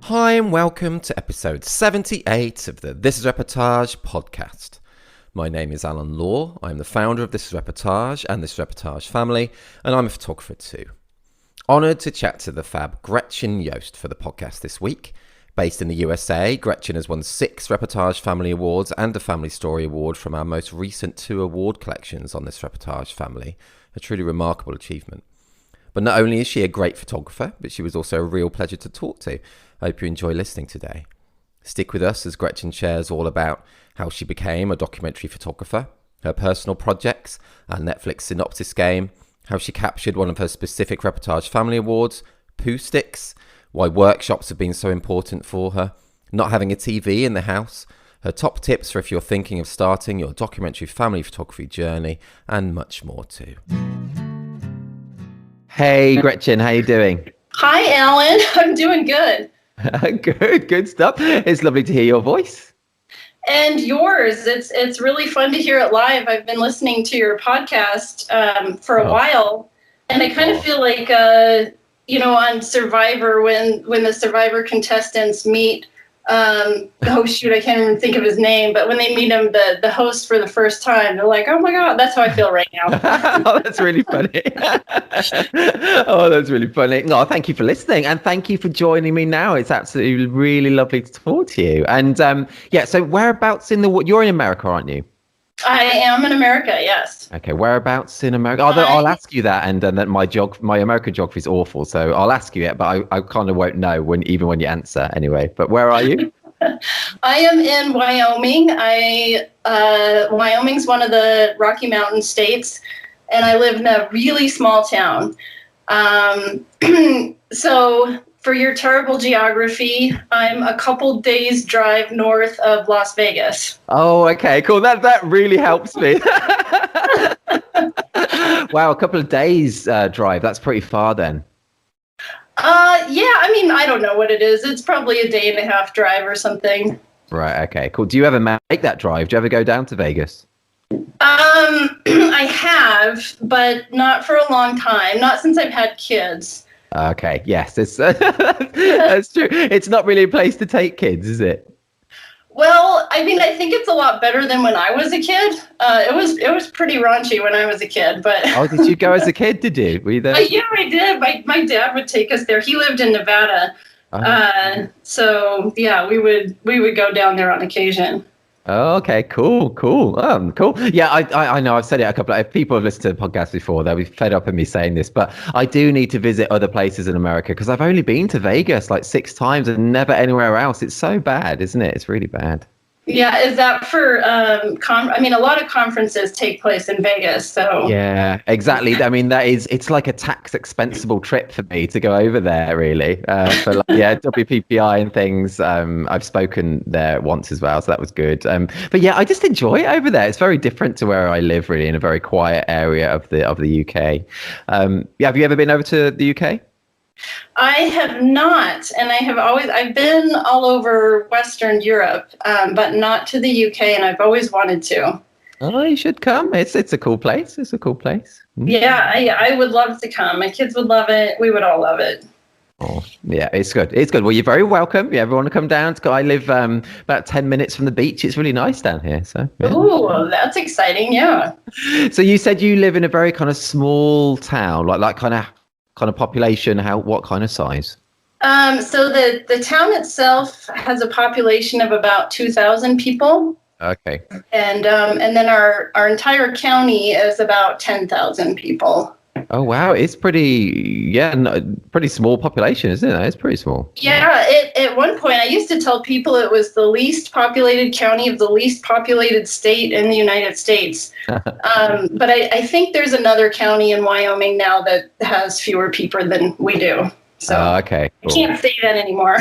Hi and welcome to episode 78 of the This Is Reportage podcast. My name is Alan Law. I'm the founder of This Is Reportage and This Is Reportage Family, and I'm a photographer too. Honoured to chat to the fab Gretchen Yost for the podcast this week. Based in the USA, Gretchen has won 6 Reportage Family Awards and a Family Story Award from our most recent 2 award collections on This Reportage Family. A truly remarkable achievement. But not only is she a great photographer, but she was also a real pleasure to talk to. I hope you enjoy listening today. Stick with us as Gretchen shares all about how she became a documentary photographer, her personal projects, our Netflix synopsis game, how she captured one of her specific Reportage Family Awards, Poohsticks, why workshops have been so important for her, not having a TV in the house, her top tips for if you're thinking of starting your documentary family photography journey, and much more too. Hey Gretchen, how you doing? Hi Alan, I'm doing good. Good stuff. It's lovely to hear your voice. And yours. It's really fun to hear it live. I've been listening to your podcast for a while, and I kind of feel like on Survivor when the Survivor contestants meet I can't even think of his name, but when they meet him, the host for the first time, they're like, oh my God, that's how I feel right now. Oh, that's really funny. Oh, that's really funny. No, thank you for listening, and thank you for joining me now. It's absolutely really lovely to talk to you. And so whereabouts you're in America, aren't you? I am in America, yes. Okay, whereabouts in America? I'll ask you that, and then my American geography is awful, so I'll ask you it, but I kind of won't know even when you answer anyway. But where are you? I am in Wyoming. Wyoming's one of the Rocky Mountain states, and I live in a really small town. So for your terrible geography, I'm a couple days drive north of Las Vegas. Oh, okay, cool. That really helps me. Wow, a couple of days drive. That's pretty far then. I don't know what it is. It's probably a day and a half drive or something. Right, okay, cool. Do you ever make that drive? Do you ever go down to Vegas? I have, but not for a long time. Not since I've had kids. Okay, yes, it's that's true. It's not really a place to take kids, is it? Well, I think it's a lot better than when I was a kid. It was pretty raunchy when I was a kid, but. Oh, did you go as a kid? Did you? Were you there? Yeah, I did. My dad would take us there. He lived in Nevada, so yeah, we would go down there on occasion. Oh, okay, cool. Cool. Yeah, I know I've said it a couple of people have listened to the podcast before. They'll be fed up of me saying this, but I do need to visit other places in America because I've only been to Vegas like 6 times and never anywhere else. It's so bad, isn't it? It's really bad. Yeah, is that for a lot of conferences take place in Vegas, so. Yeah, exactly. It's like a tax expensible trip for me to go over there, really. WPPI and things. I've spoken there once as well, so that was good. But yeah, I just enjoy it over there. It's very different to where I live, really, in a very quiet area of the UK. Have you ever been over to the UK? I have not, and I've been all over Western Europe, but not to the UK, and I've always wanted to. Oh, you should come. It's a cool place. It's a cool place. Yeah, I would love to come. My kids would love it. We would all love it. Oh, yeah, it's good. It's good. Well, you're very welcome. Yeah, everyone to come down. I live about 10 minutes from the beach. It's really nice down here. So. Yeah. Oh, that's exciting. Yeah. So you said you live in a very kind of small town, like kind of population. What kind of size? So the town itself has a population of about 2,000 people. Okay. And then our entire county is about 10,000 people. Oh wow, it's pretty small population, isn't it? It's pretty small. Yeah, at one point I used to tell people it was the least populated county of the least populated state in the United States. But I think there's another county in Wyoming now that has fewer people than we do. So okay, cool. I can't say that anymore.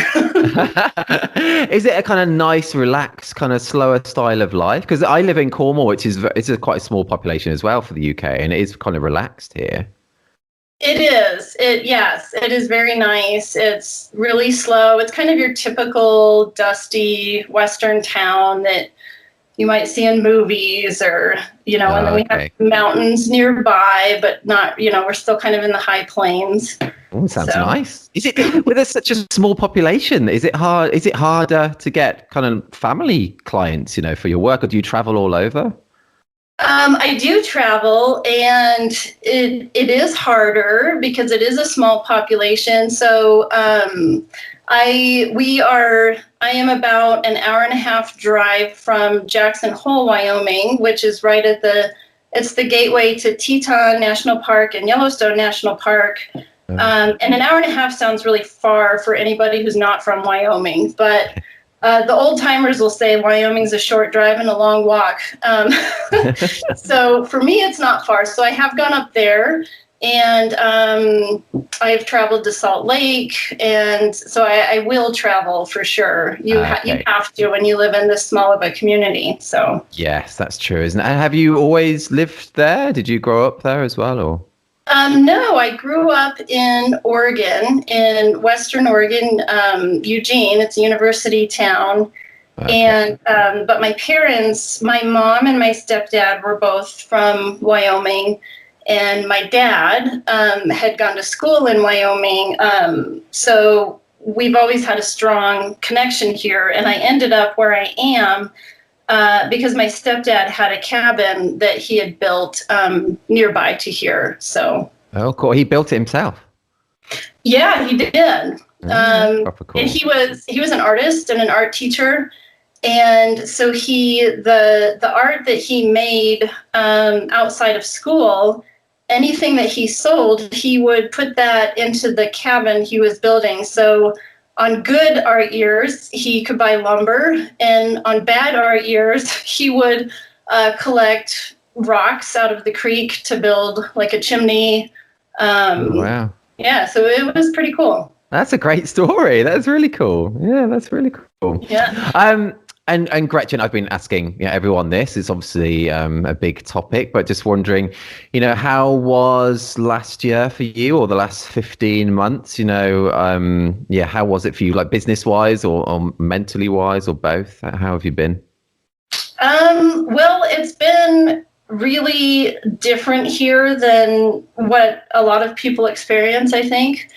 Is it a kind of nice, relaxed, kind of slower style of life? Because I live in Cornwall, which is quite a small population as well for the UK, and it is kind of relaxed here. It is. Yes, it is very nice. It's really slow. It's kind of your typical dusty Western town that you might see in movies, or, and then we Okay. have mountains nearby, but not, we're still kind of in the high plains. Oh, sounds So. nice. Is it with such a small population? Is it harder to get kind of family clients, for your work, or do you travel all over? I do travel, and it is harder because it is a small population. So I am about an hour and a half drive from Jackson Hole, Wyoming, which is right at it's the gateway to Teton National Park and Yellowstone National Park. And an hour and a half sounds really far for anybody who's not from Wyoming, but the old timers will say Wyoming's a short drive and a long walk. So for me, it's not far. So I have gone up there, and I've traveled to Salt Lake, and so I will travel for sure. You have to when you live in this small of a community. So yes, that's true, isn't it? And have you always lived there? Did you grow up there as well, or? No, I grew up in Oregon, in Western Oregon, Eugene. It's a university town. Okay. And but my parents, my mom and my stepdad were both from Wyoming, and my dad had gone to school in Wyoming. So we've always had a strong connection here, and I ended up where I am because my stepdad had a cabin that he had built nearby to here. So. Oh, cool. He built it himself. Yeah, he did. Cool. And he was an artist and an art teacher. And so the art that he made outside of school, anything that he sold, he would put that into the cabin he was building. So on good art years, he could buy lumber, and on bad art years, he would collect rocks out of the creek to build like a chimney. Wow. Yeah, so it was pretty cool. That's a great story. That's really cool. Yeah, that's really cool. Yeah. And Gretchen, I've been asking everyone this. It's obviously a big topic, but just wondering, how was last year for you, or the last 15 months? How was it for you, like business-wise or mentally wise, or both? How have you been? Well, it's been really different here than what a lot of people experience, I think.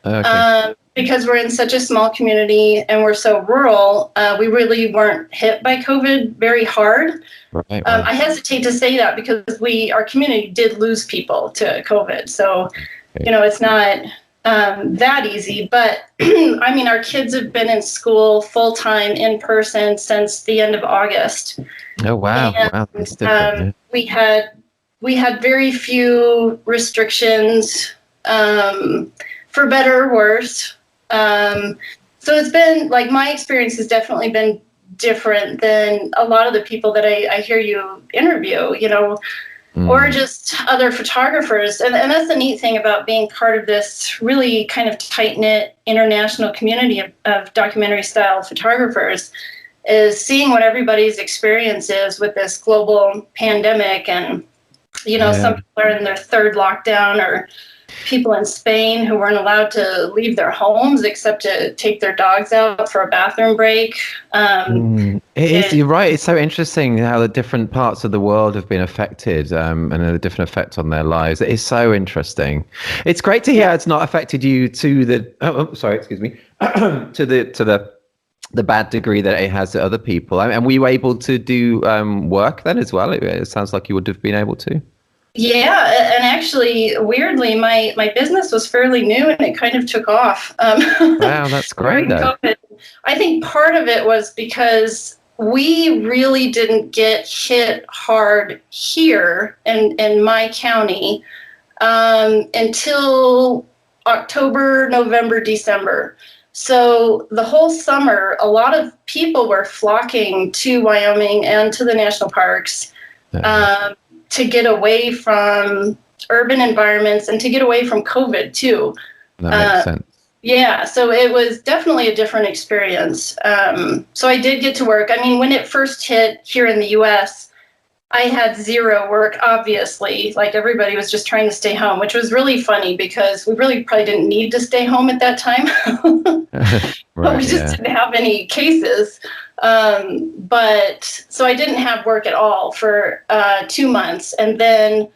Okay. Because we're in such a small community and we're so rural, we really weren't hit by COVID very hard. Right. I hesitate to say that because our community did lose people to COVID. So, it's not that easy. But I mean, our kids have been in school full time in person since the end of August. Oh, wow. And, wow. That's different, yeah. We had very few restrictions, for better or worse. So it's been like, my experience has definitely been different than a lot of the people that I hear you interview, or just other photographers. And that's the neat thing about being part of this really kind of tight-knit international community of documentary style photographers, is seeing what everybody's experience is with this global pandemic. And, some people are in their third lockdown, or people in Spain who weren't allowed to leave their homes except to take their dogs out for a bathroom break. You're right. It's so interesting how the different parts of the world have been affected, and a different effect on their lives. It is so interesting. It's great to hear it's not affected you to the to the bad degree that it has to other people. And were you able to do work then as well? It sounds like you would have been able to. Yeah, and actually, weirdly, my business was fairly new and it kind of took off. Wow, that's great, though. COVID. I think part of it was because we really didn't get hit hard here in my county until October, November, December. So the whole summer, a lot of people were flocking to Wyoming and to the national parks. To get away from urban environments and to get away from COVID too. That makes sense. Yeah, so it was definitely a different experience. So I did get to work. I mean, when it first hit here in the US, I had zero work, obviously. Like everybody was just trying to stay home, which was really funny because we really probably didn't need to stay home at that time. But we Right, just yeah. didn't have any cases. But so I didn't have work at all for 2 months. And then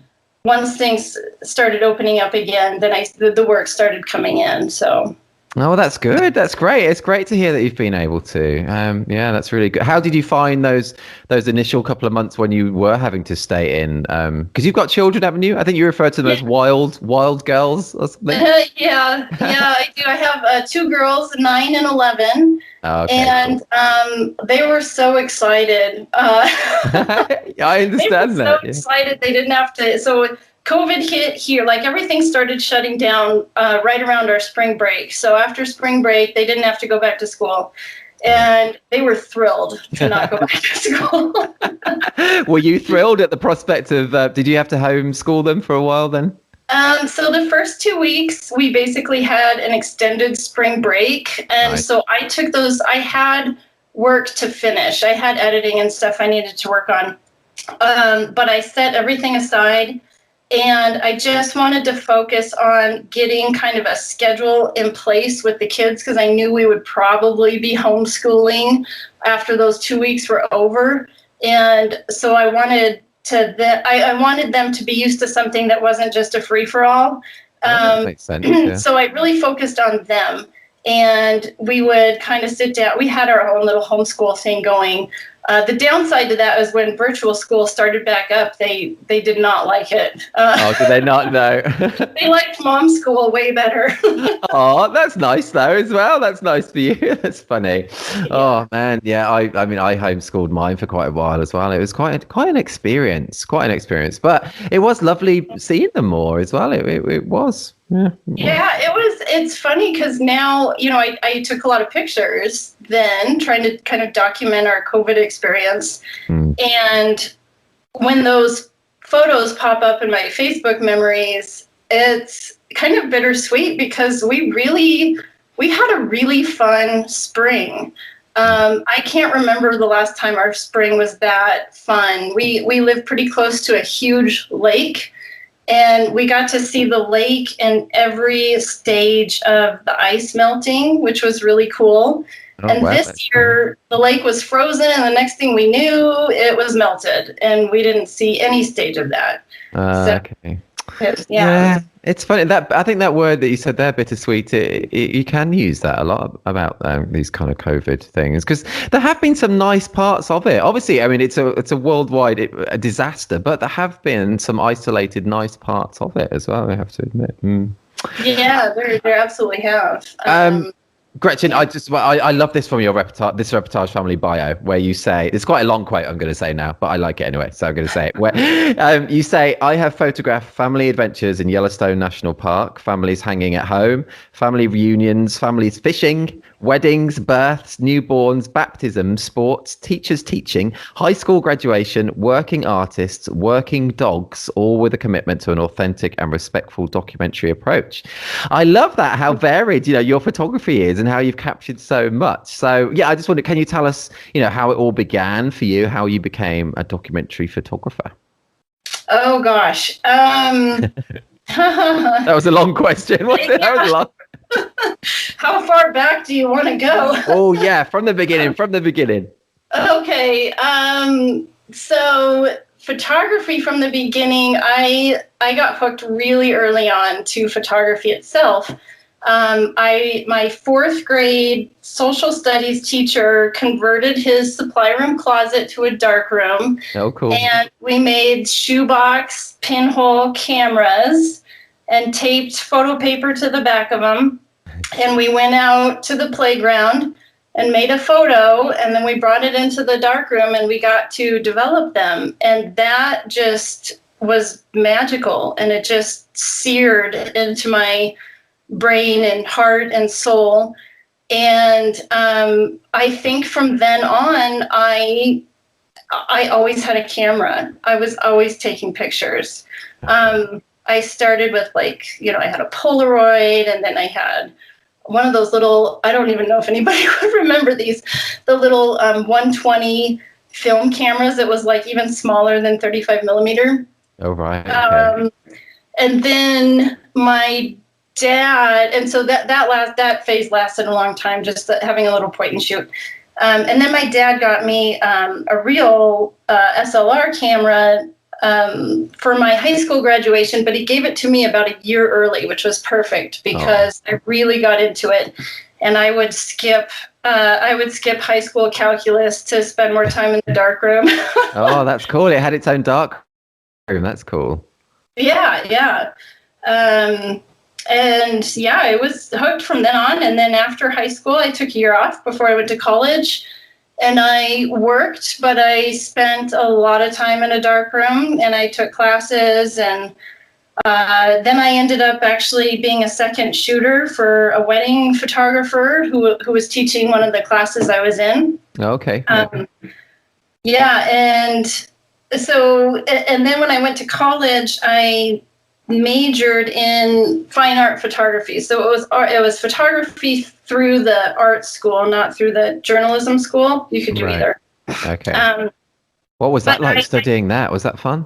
once things started opening up again, then the work started coming in. So. Oh, that's good. That's great. It's great to hear that you've been able to. Yeah, that's really good. How did you find those initial couple of months when you were having to stay in? Because you've got children, haven't you? I think you referred to them as wild girls or something. Yeah, I do. I have 2 girls, 9 and 11, Oh, okay, and they were so excited. I They were understand so that. Yeah. excited they didn't have to. So COVID hit here, like everything started shutting down right around our spring break. So after spring break, they didn't have to go back to school. And they were thrilled to not go back to school. Were you thrilled at the prospect of? Did you have to homeschool them for a while then? So the first 2 weeks, we basically had an extended spring break. And Nice. so I took those, I had work to finish. I had editing and stuff I needed to work on. But I set everything aside and I just wanted to focus on getting kind of a schedule in place with the kids because I knew we would probably be homeschooling after those 2 weeks were over. And so I wanted I wanted them to be used to something that wasn't just a free-for-all. That makes sense. Yeah. So I really focused on them. And we would kind of sit down. We had our own little homeschool thing going. The downside to that is when virtual school started back up, they did not like it. Oh, did they not know? They liked mom school way better. Oh, that's nice though as well. That's nice for you. That's funny. Yeah. Oh man, yeah. I mean, I homeschooled mine for quite a while as well. It was quite an experience, but it was lovely seeing them more as well. It was. Yeah. Yeah, it's funny because now, I took a lot of pictures then trying to kind of document our COVID experience. And when those photos pop up in my Facebook memories, it's kind of bittersweet because we had a really fun spring. I can't remember the last time our spring was that fun. We live pretty close to a huge lake. And we got to see the lake in every stage of the ice melting, which was really cool. Oh, And wow, this year, the lake was frozen, and the next thing we knew, it was melted, and we didn't see any stage of that. Okay. Yeah. It's funny that I think that word that you said there, bittersweet. You can use that a lot about these kind of COVID things because there have been some nice parts of it. Obviously, I mean it's a worldwide a disaster, but there have been some isolated nice parts of it as well. I have to admit. Yeah, there absolutely have. Gretchen, I love this from your Reportage Family bio, where you say, it's quite a long quote I'm going to say now, but I like it anyway, so I'm going to say it. Where you say, I have photographed family adventures in Yellowstone National Park, families hanging at home, family reunions, families fishing, weddings, births, newborns, baptisms, sports, teachers teaching, high school graduation, working artists, working dogs, all with a commitment to an authentic and respectful documentary approach. I love that, how varied, your photography is and how you've captured so much. So yeah, I just wonder, can you tell us, how it all began for you, how you became a documentary photographer? Oh gosh. That was a long question, wasn't it? That was long. How far back do you want to go? Oh yeah, from the beginning. Okay. So photography from the beginning, I got hooked really early on to photography itself. My fourth grade social studies teacher converted his supply room closet to a dark room. Oh, cool. And we made shoebox pinhole cameras and taped photo paper to the back of them. And we went out to the playground and made a photo, and then we brought it into the darkroom and we got to develop them. And that just was magical, and it just seared into my brain and heart and soul. And I think from then on, I always had a camera. I was always taking pictures. I started with I had a Polaroid, and then I had one of those little, I don't even know if anybody would remember these, the little 120 film cameras that was like even smaller than 35 millimeter. Oh, right. Okay. And then my dad, and so that phase lasted a long time, just having a little point and shoot. And then my dad got me a real SLR camera for my high school graduation, but he gave it to me about a year early, which was perfect because I really got into it. And I would skip high school calculus to spend more time in the dark room. Oh, that's cool. It had its own dark room. That's cool. Yeah. And yeah, I was hooked from then on. And then after high school, I took a year off before I went to college. And I worked, but I spent a lot of time in a dark room, and I took classes. And then I ended up actually being a second shooter for a wedding photographer who was teaching one of the classes I was in. Okay. Yeah, and so, and then when I went to college, I majored in fine art photography. So it was photography through the art school, not through the journalism school. You could do either. Okay. What was that like studying that? Was that fun?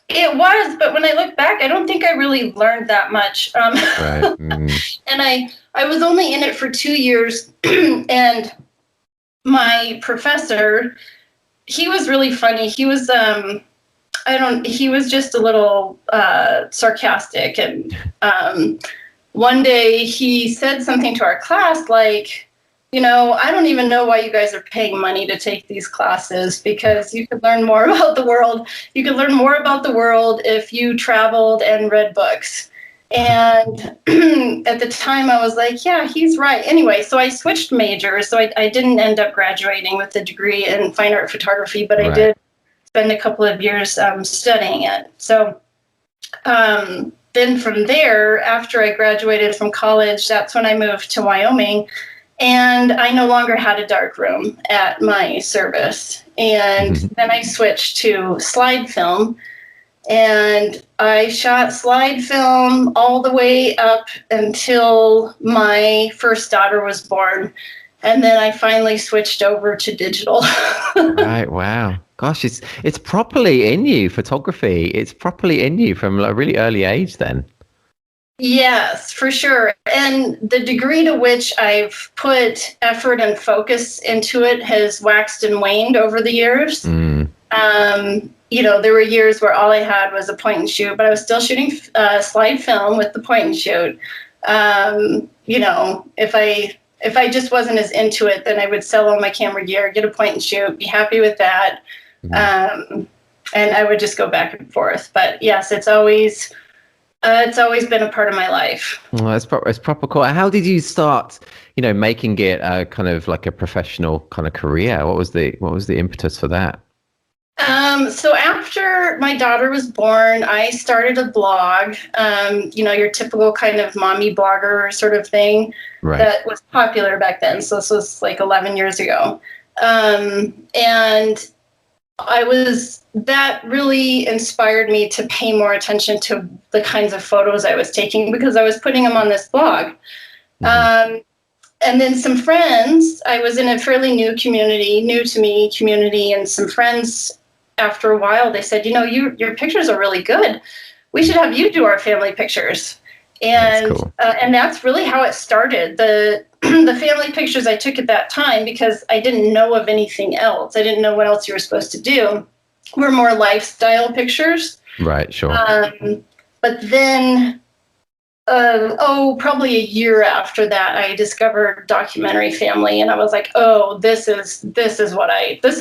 It was, but when I look back, I don't think I really learned that much. Right. And I was only in it for 2 years, and my professor, he was really funny. He was he was just a little sarcastic. And one day he said something to our class like, I don't even know why you guys are paying money to take these classes, because you could learn more about the world. You could learn more about the world if you traveled and read books. And at the time I was like, yeah, he's right. Anyway, so I switched majors. So I didn't end up graduating with a degree in fine art photography, but I did spend a couple of years studying it. So then from there, after I graduated from college, that's when I moved to Wyoming. And I no longer had a dark room at my service. And then I switched to slide film. And I shot slide film all the way up until my first daughter was born. And then I finally switched over to digital. Right. Wow. Gosh, it's properly in you, photography. It's properly in you from a really early age then. Yes, for sure. And the degree to which I've put effort and focus into it has waxed and waned over the years. There were years where all I had was a point and shoot, but I was still shooting slide film with the point and shoot. If I just wasn't as into it, then I would sell all my camera gear, get a point and shoot, be happy with that. And I would just go back and forth. But yes, it's always been a part of my life. Well, it's proper cool. How did you start, making it kind of like a professional kind of career? What was the impetus for that? So after my daughter was born, I started a blog, your typical kind of mommy blogger sort of thing that was popular back then. So this was like 11 years ago. And that really inspired me to pay more attention to the kinds of photos I was taking, because I was putting them on this blog. And then some friends, I was in a fairly new to me community, and some friends, after a while, they said, your pictures are really good. We should have you do our family pictures. And that's cool. And that's really how it started. The family pictures I took at that time, because I didn't know of anything else. I didn't know what else you were supposed to do, were more lifestyle pictures. Right, sure. But then, probably a year after that, I discovered documentary family, and I was like, oh, this is what I do. This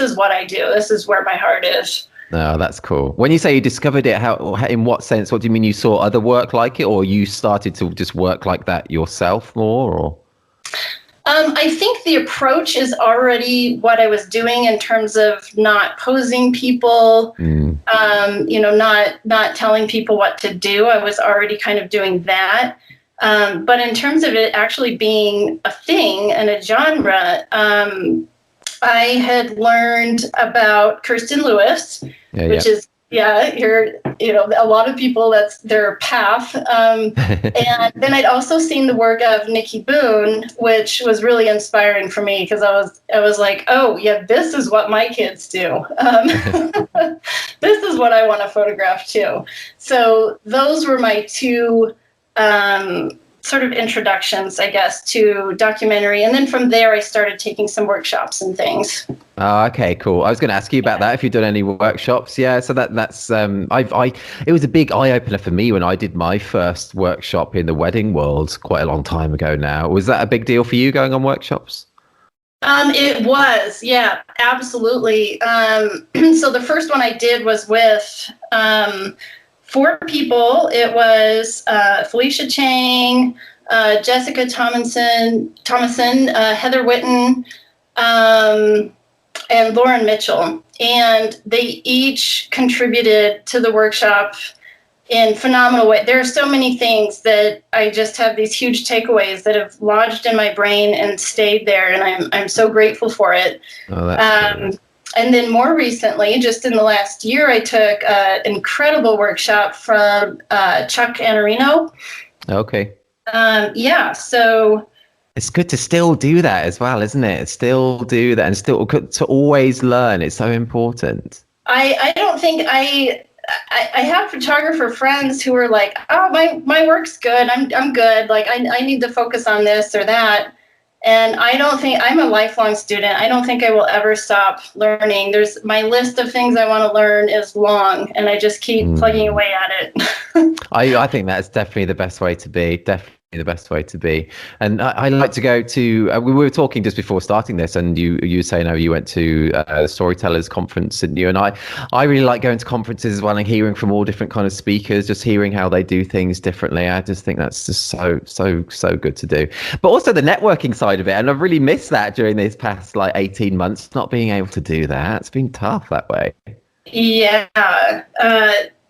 is where my heart is. Oh, that's cool. When you say you discovered it, how, in what sense? What do you mean? You saw other work like it, or you started to just work like that yourself more, or? I think the approach is already what I was doing in terms of not posing people, not telling people what to do. I was already kind of doing that. But in terms of it actually being a thing and a genre, I had learned about Kirsten Lewis, which is, a lot of people, that's their path. And then I'd also seen the work of Nikki Boone, which was really inspiring for me, because I was like, oh yeah, this is what my kids do. This is what I want to photograph too. So those were my two sort of introductions, I guess, to documentary. And then from there, I started taking some workshops and things. Oh, okay, cool. I was going to ask you about that, if you've done any workshops. Yeah, so that's it was a big eye opener for me when I did my first workshop in the wedding world quite a long time ago now. Was that a big deal for you, going on workshops? It was, yeah, absolutely. So the first one I did was with 4 people. It was Felicia Chang, Jessica Thomason, Heather Witten, and Lauren Mitchell. And they each contributed to the workshop in phenomenal way. There are so many things that I just have these huge takeaways that have lodged in my brain and stayed there, and I'm so grateful for it. Oh, that's cool. And then more recently, just in the last year, I took an incredible workshop from Chuck Anarino. Okay. So it's good to still do that as well, isn't it? Still do that, and still to always learn. It's so important. I don't think I have photographer friends who are like, oh, my work's good. I'm good. Like I need to focus on this or that. And I don't think, I'm a lifelong student. I don't think I will ever stop learning. There's my list of things I want to learn is long, and I just keep plugging away at it. I think that's definitely the best way to be. Definitely the best way to be. And I like to go to, we were talking just before starting this, and you were saying how you went to a storytellers conference, didn't you? And I really like going to conferences as well, and hearing from all different kind of speakers, just hearing how they do things differently. I just think that's just so good to do. But also the networking side of it, and I've really missed that during these past 18 months, not being able to do that. It's been tough that way. Yeah.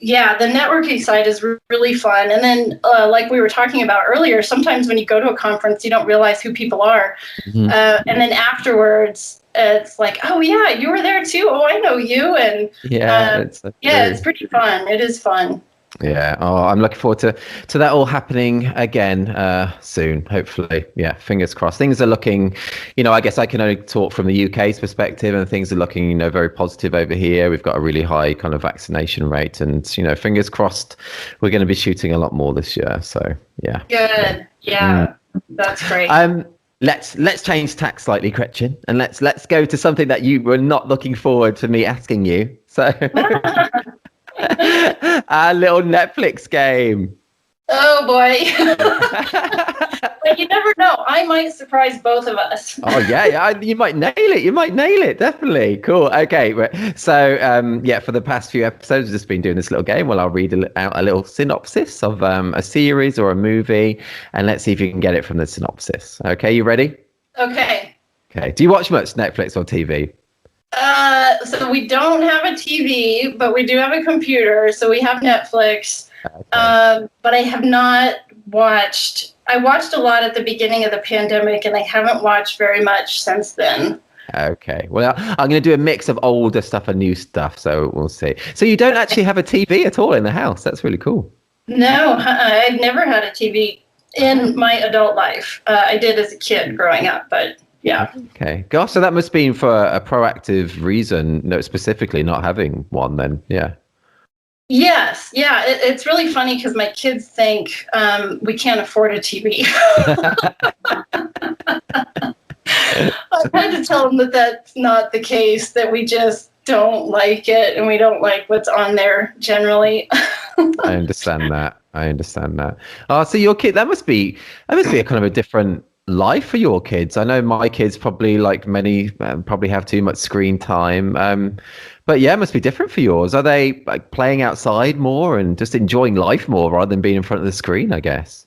Yeah, the networking side is really fun. And then, like we were talking about earlier, sometimes when you go to a conference, you don't realize who people are. And then afterwards, it's like, oh, yeah, you were there too. Oh, I know you. And it's pretty fun. It is fun. Yeah. Oh, I'm looking forward to that all happening again soon, hopefully. Yeah, fingers crossed. Things are looking, I guess I can only talk from the UK's perspective, and things are looking, very positive over here. We've got a really high kind of vaccination rate, and, fingers crossed we're going to be shooting a lot more this year. So, yeah. Good. Yeah, that's great. Let's change tack slightly, Gretchen, and let's go to something that you were not looking forward to me asking you. So our little Netflix game. Oh boy. But you never know. I might surprise both of us. Oh yeah, you might nail it. Definitely. Cool. Okay. So for the past few episodes, I've just been doing this little game. Well, I'll read out a little synopsis of a series or a movie, and let's see if you can get it from the synopsis. Okay, you ready? Okay. Do you watch much Netflix or TV? So we don't have a TV, but we do have a computer. So we have Netflix. Okay. But I have not watched. I watched a lot at the beginning of the pandemic, and I haven't watched very much since then. Okay. Well, I'm going to do a mix of older stuff and new stuff, so we'll see. So you don't actually have a TV at all in the house? That's really cool. No, I've never had a TV in my adult life. I did as a kid growing up, but yeah. Okay. Gosh, so that must be for a proactive reason, specifically not having one then. Yeah. Yes. Yeah. It's really funny because my kids think we can't afford a TV. I had to tell them that that's not the case, that we just don't like it, and we don't like what's on there generally. I understand that. Oh, so your kid, that must be a kind of a different life for your kids. I know my kids probably, like many, probably have too much screen time. But yeah, it must be different for yours. Are they like playing outside more and just enjoying life more rather than being in front of the screen, I guess?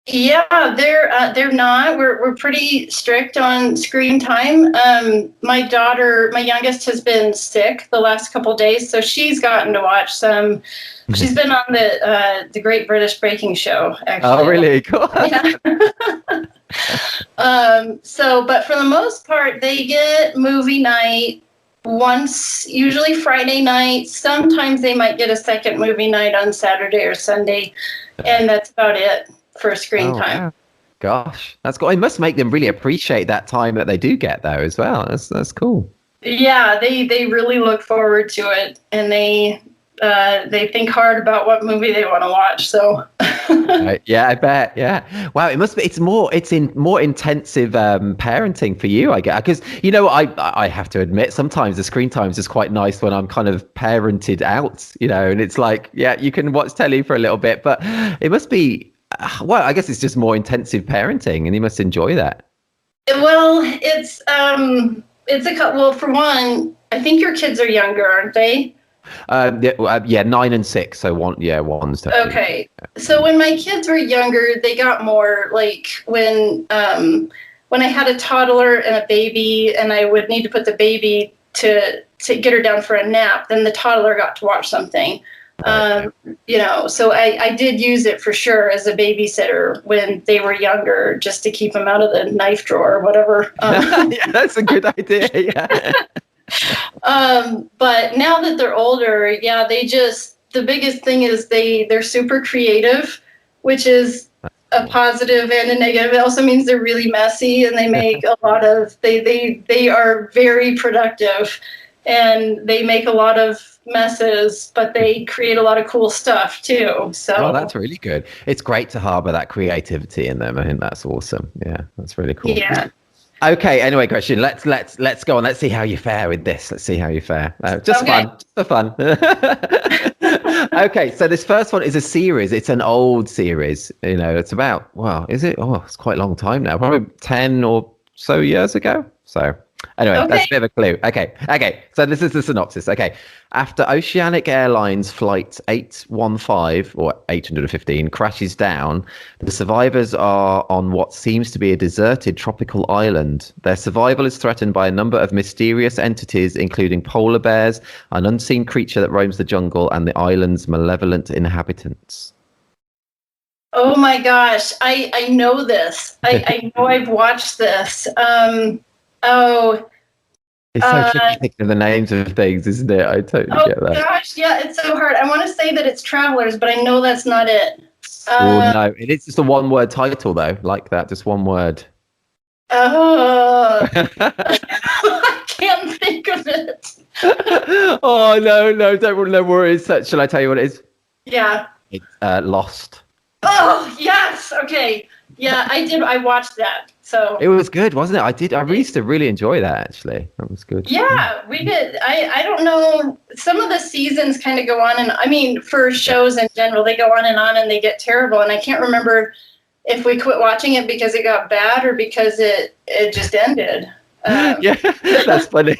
Yeah, they're not. We're pretty strict on screen time. My daughter, my youngest, has been sick the last couple of days, so she's gotten to watch some. She's been on the Great British Baking Show, actually. Oh, really? Cool. Yeah. But for the most part, they get movie night. once, usually Friday night. Sometimes they might get a second movie night on Saturday or Sunday, and that's about it for screen time. Wow. Gosh, that's cool. It must make them really appreciate that time that they do get, though, as well. That's cool. Yeah, they really look forward to it, and they think hard about what movie they want to watch. So yeah, I bet. Yeah. Wow. It must be. It's in more intensive parenting for you, I guess. Because I have to admit, sometimes the screen times is quite nice when I'm kind of parented out. And it's like, yeah, you can watch telly for a little bit, but it must be. Well, I guess it's just more intensive parenting, and you must enjoy that. Well, it's well, for one, I think your kids are younger, aren't they? Yeah, 9 and 6. So one's definitely. Okay. So when my kids were younger, they got more like when I had a toddler and a baby, and I would need to put the baby to get her down for a nap, then the toddler got to watch something. So I did use it for sure as a babysitter when they were younger, just to keep them out of the knife drawer or whatever. Yeah, that's a good idea. Yeah. But now that they're older, yeah, the biggest thing is they're super creative, which is a positive and a negative. It also means they're really messy, and they make a lot of, they are very productive, and they make a lot of messes, but they create a lot of cool stuff too. So that's really good. It's great to harbor that creativity in them. I think that's awesome. Yeah, that's really cool. Yeah. Okay. Anyway, Gretchen, let's go on. Let's see how you fare with this. Let's see how you fare. Just for fun. Okay. So this first one is a series. It's an old series. It's about, is it? Oh, it's quite a long time now. Probably 10 or so years ago. So anyway, that's a bit of a clue. Okay. So this is the synopsis. Okay. After Oceanic Airlines Flight 815 or 815 crashes down, the survivors are on what seems to be a deserted tropical island. Their survival is threatened by a number of mysterious entities, including polar bears, an unseen creature that roams the jungle, and the island's malevolent inhabitants. Oh my gosh, I know this. I know I've watched this. It's so tricky thinking of the names of things, isn't it? I totally get that. Oh gosh, yeah, it's so hard. I want to say that it's Travelers, but I know that's not it. No, it is just a one-word title though, like that, just one word. Oh, I can't think of it. Oh no, don't worry. Shall I tell you what it is? Yeah. It's Lost. Oh yes, okay. Yeah, I did. I watched that. So it was good, wasn't it? I used to really enjoy that, actually. That was good. Yeah, we did. I don't know. Some of the seasons kind of go on, and I mean, for shows in general, they go on, and they get terrible. And I can't remember if we quit watching it because it got bad or because it just ended. Yeah, that's funny.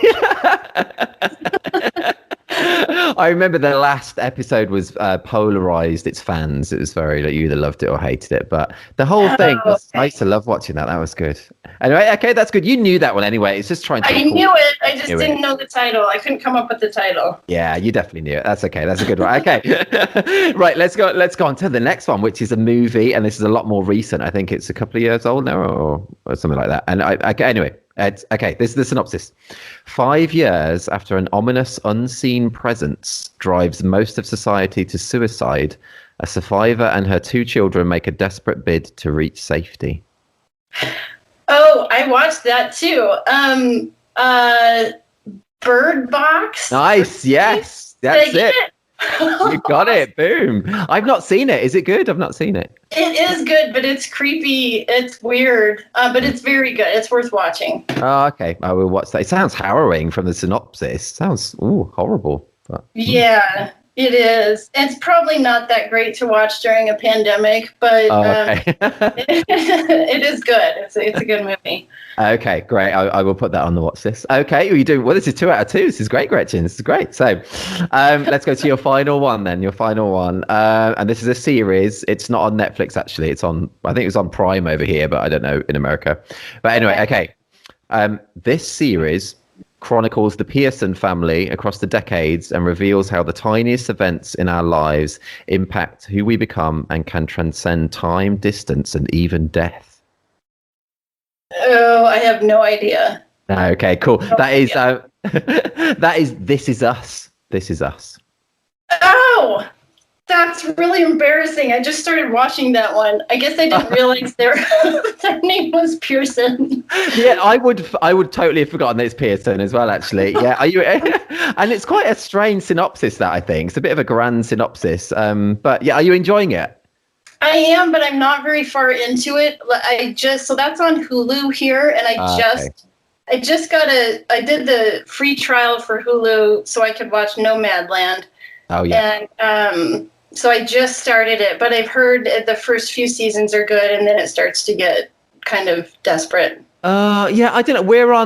I remember the last episode was polarized its fans. It was very like you either loved it or hated it, but the whole thing was, I used to love watching that. That was good. Anyway, okay, that's good. You knew that one anyway. It's just trying to. I knew it. I just didn't know the title. I couldn't come up with the title. Yeah, you definitely knew it. That's okay. That's a good one. Okay, right. Let's go on to the next one, which is a movie, and this is a lot more recent. I think it's a couple of years old now, or something like that. And anyway. Okay, this is the synopsis. 5 years after an ominous unseen presence drives most of society to suicide, a survivor and her 2 children make a desperate bid to reach safety. Oh, I watched that too. Bird Box. Nice, yes, that's it. You got it. Boom. I've not seen it. Is it good? I've not seen it. It is good, but it's creepy. It's weird, but it's very good. It's worth watching. Oh, okay. I will watch that. It sounds harrowing from the synopsis. Sounds horrible. But, yeah, it is. It's probably not that great to watch during a pandemic, but it is good. It's a good movie. Okay, great. I will put that on the watch list. Okay, you do well. This is 2 out of 2. This is great, Gretchen. This is great. So, let's go to your final one then. Your final one, and this is a series. It's not on Netflix actually. It's on. I think it's on Prime over here, but I don't know in America. But anyway, okay. This series chronicles the Pearson family across the decades and reveals how the tiniest events in our lives impact who we become and can transcend time, distance, and even death. Oh, I have no idea. Okay, cool. That is This Is Us. This Is Us. Oh, that's really embarrassing. I just started watching that one. I guess I didn't realize their name was Pearson. Yeah, I would totally have forgotten that it's Pearson as well, actually. Yeah, are you? And it's quite a strange synopsis, that, I think. It's a bit of a grand synopsis. But yeah, are you enjoying it? I am, but I'm not very far into it. So that's on Hulu here, and Okay. I did the free trial for Hulu so I could watch Nomadland. Oh yeah. And so I just started it, but I've heard the first few seasons are good, and then it starts to get kind of desperate. Yeah, I don't know.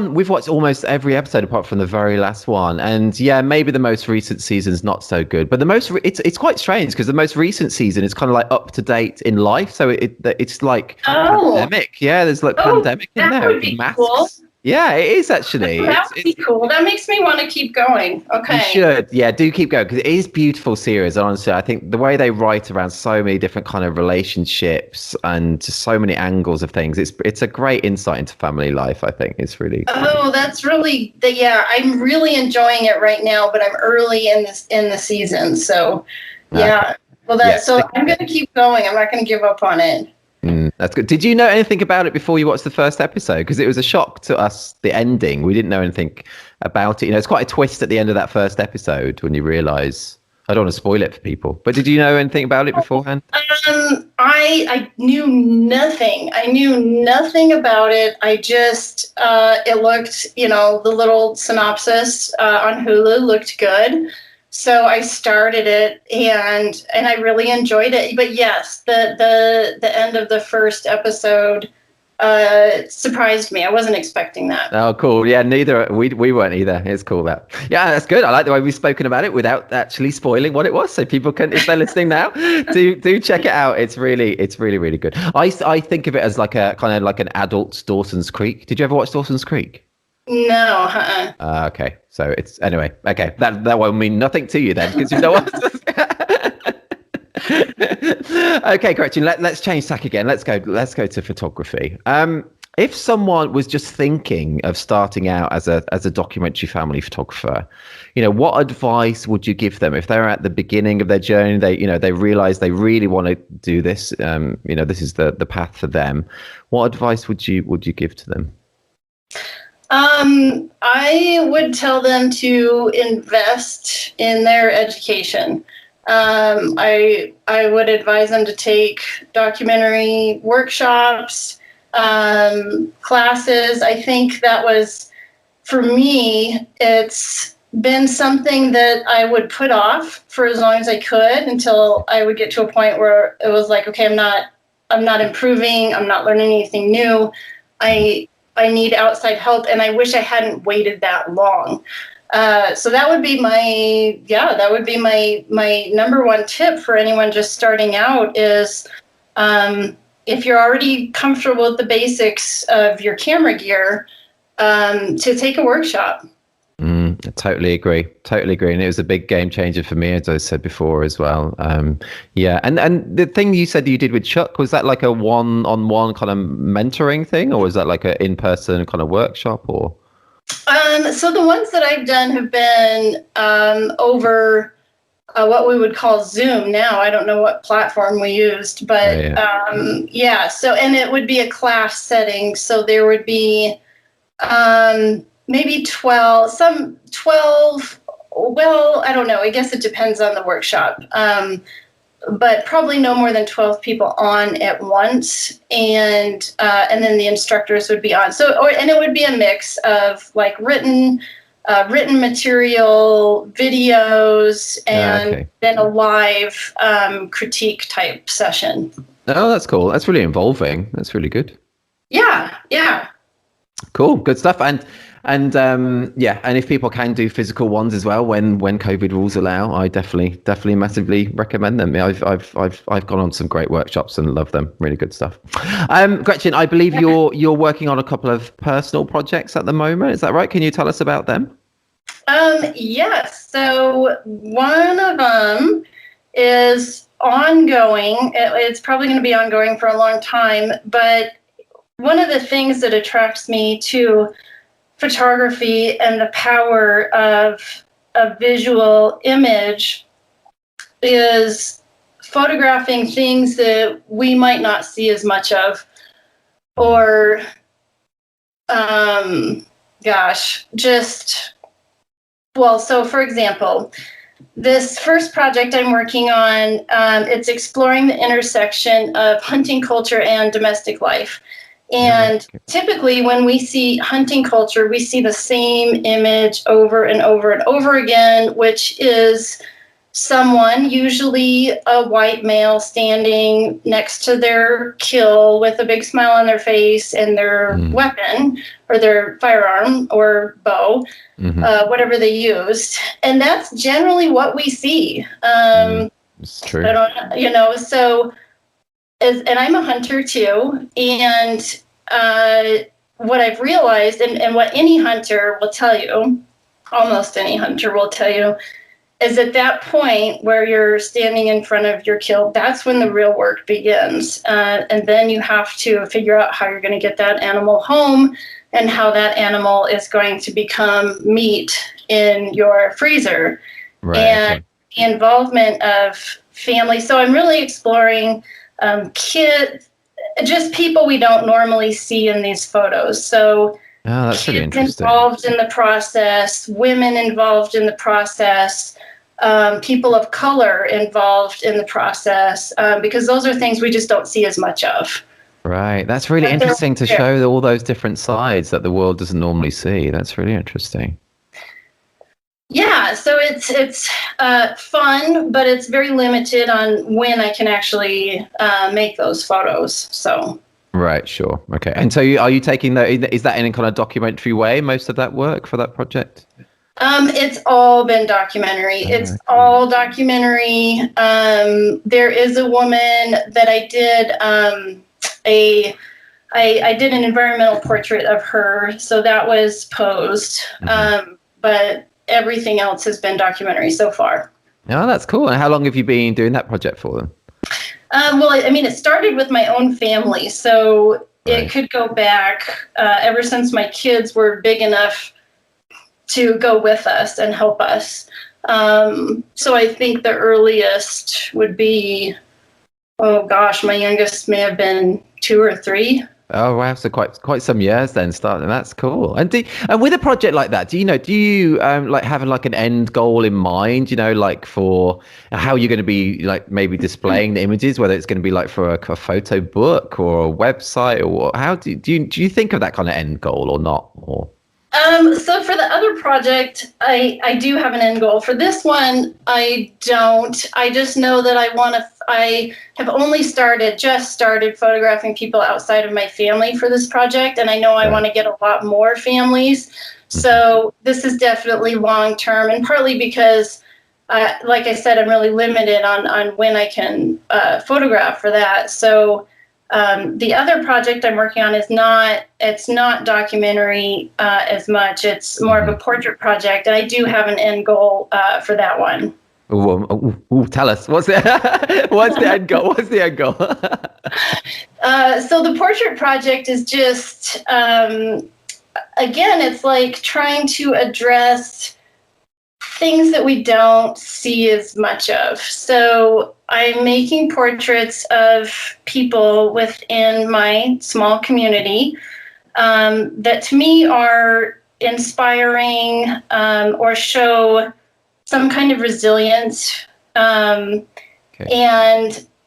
We've watched almost every episode apart from the very last one, and yeah, maybe the most recent season's not so good. But it's quite strange because the most recent season is kind of like up to date in life, so it's like pandemic. Yeah, there's like pandemic in there. That would be masks. cool. Yeah, it is actually. That would be cool. That makes me want to keep going. Okay. You should. Yeah, do keep going because it is a beautiful series. Honestly, I think the way they write around so many different kind of relationships and just so many angles of things, it's a great insight into family life. I think it's really. Oh, that's really yeah. I'm really enjoying it right now, but I'm early in the season, so yeah. Okay. Well, so I'm going to keep going. I'm not going to give up on it. That's good. Did you know anything about it before you watched the first episode? Because it was a shock to us, the ending. We didn't know anything about it. You know, it's quite a twist at the end of that first episode when you realise. I don't want to spoil it for people, but did you know anything about it beforehand? I knew nothing. I knew nothing about it. I just it looked, the little synopsis on Hulu looked good. So I started it and I really enjoyed it. But yes, the end of the first episode surprised me. I wasn't expecting that. Oh, cool. Yeah, neither we weren't either. It's cool that. Yeah, that's good. I like the way we've spoken about it without actually spoiling what it was, so people can, if they're listening now, do check it out. It's really really good. I think of it as like a kind of like an adult Dawson's Creek. Did you ever watch Dawson's Creek? No. Okay, so it's anyway. Okay, that won't mean nothing to you then, because you know what. Okay, Gretchen. Let's change tack again. Let's go to photography. If someone was just thinking of starting out as a documentary family photographer, what advice would you give them if they're at the beginning of their journey? They realize they really want to do this. This is the path for them. What advice would you give to them? I would tell them to invest in their education. I would advise them to take documentary workshops, classes. I think that was, for me, it's been something that I would put off for as long as I could until I would get to a point where it was like, okay, I'm not improving. I'm not learning anything new. I need outside help, and I wish I hadn't waited that long. So that would be my number one tip for anyone just starting out is, if you're already comfortable with the basics of your camera gear, to take a workshop. I totally agree. And it was a big game changer for me, as I said before as well. Yeah. And the thing you said that you did with Chuck, was that like a one-on-one kind of mentoring thing, or was that like an in-person kind of workshop, or? So the ones that I've done have been over what we would call Zoom now. I don't know what platform we used, but yeah. So, and it would be a class setting. So there would be maybe 12, well, I don't know. I guess it depends on the workshop. But probably no more than 12 people on at once, and then the instructors would be on. And it would be a mix of like written material, videos, and then a live critique type session. Oh, that's cool. That's really involving. That's really good. Yeah. Cool, good stuff. And if people can do physical ones as well when COVID rules allow, I definitely massively recommend them. I've gone on some great workshops and love them. Really good stuff. Gretchen, I believe you're working on a couple of personal projects at the moment. Is that right? Can you tell us about them? Yes. So one of them is ongoing. It's probably going to be ongoing for a long time, but one of the things that attracts me to photography and the power of a visual image is photographing things that we might not see as much of, or so for example, this first project I'm working on, it's exploring the intersection of hunting culture and domestic life. And typically when we see hunting culture, we see the same image over and over and over again, which is someone, usually a white male, standing next to their kill with a big smile on their face and their weapon or their firearm or bow, whatever they used. And that's generally what we see. It's true. And I'm a hunter too. And what I've realized, and what any hunter will tell you, almost any hunter will tell you, is at that point where you're standing in front of your kill, that's when the real work begins. And then you have to figure out how you're going to get that animal home and how that animal is going to become meat in your freezer. Right. And the involvement of family. So I'm really exploring kids, just people we don't normally see in these photos. So that's really interesting. Involved in the process, women involved in the process, people of color involved in the process, because those are things we just don't see as much of. Right. That's really interesting to show all those different sides that the world doesn't normally see. That's really interesting. Yeah, so it's fun, but it's very limited on when I can actually make those photos. So. Right, sure. Okay. And so are you taking is that in a kind of documentary way, most of that work for that project? It's all been documentary. All documentary. There is a woman that I did I did an environmental portrait of her, so that was posed. But everything else has been documentary so far. Oh, that's cool. And how long have you been doing that project for them? Well, I mean, it started with my own family, so it could go back ever since my kids were big enough to go with us and help us. So I think the earliest would be, my youngest may have been 2 or 3. Oh wow! So quite some years then starting. That's cool. And with a project like that, do you like having like an end goal in mind? Like for how you're going to be like maybe displaying the images, whether it's going to be like for a photo book or a website, or how do you think of that kind of end goal or not? Or so for the other project, I do have an end goal. For this one, I don't. I just know that I have only just started photographing people outside of my family for this project, and I know I want to get a lot more families. So this is definitely long term, and partly because, like I said, I'm really limited on when I can photograph for that. So the other project I'm working on it's not documentary as much. It's more of a portrait project, and I do have an end goal for that one. Ooh, tell us what's the end goal? What's the end goal? So the portrait project is just again, it's like trying to address things that we don't see as much of. So I'm making portraits of people within my small community that to me are inspiring or show some kind of resilience. And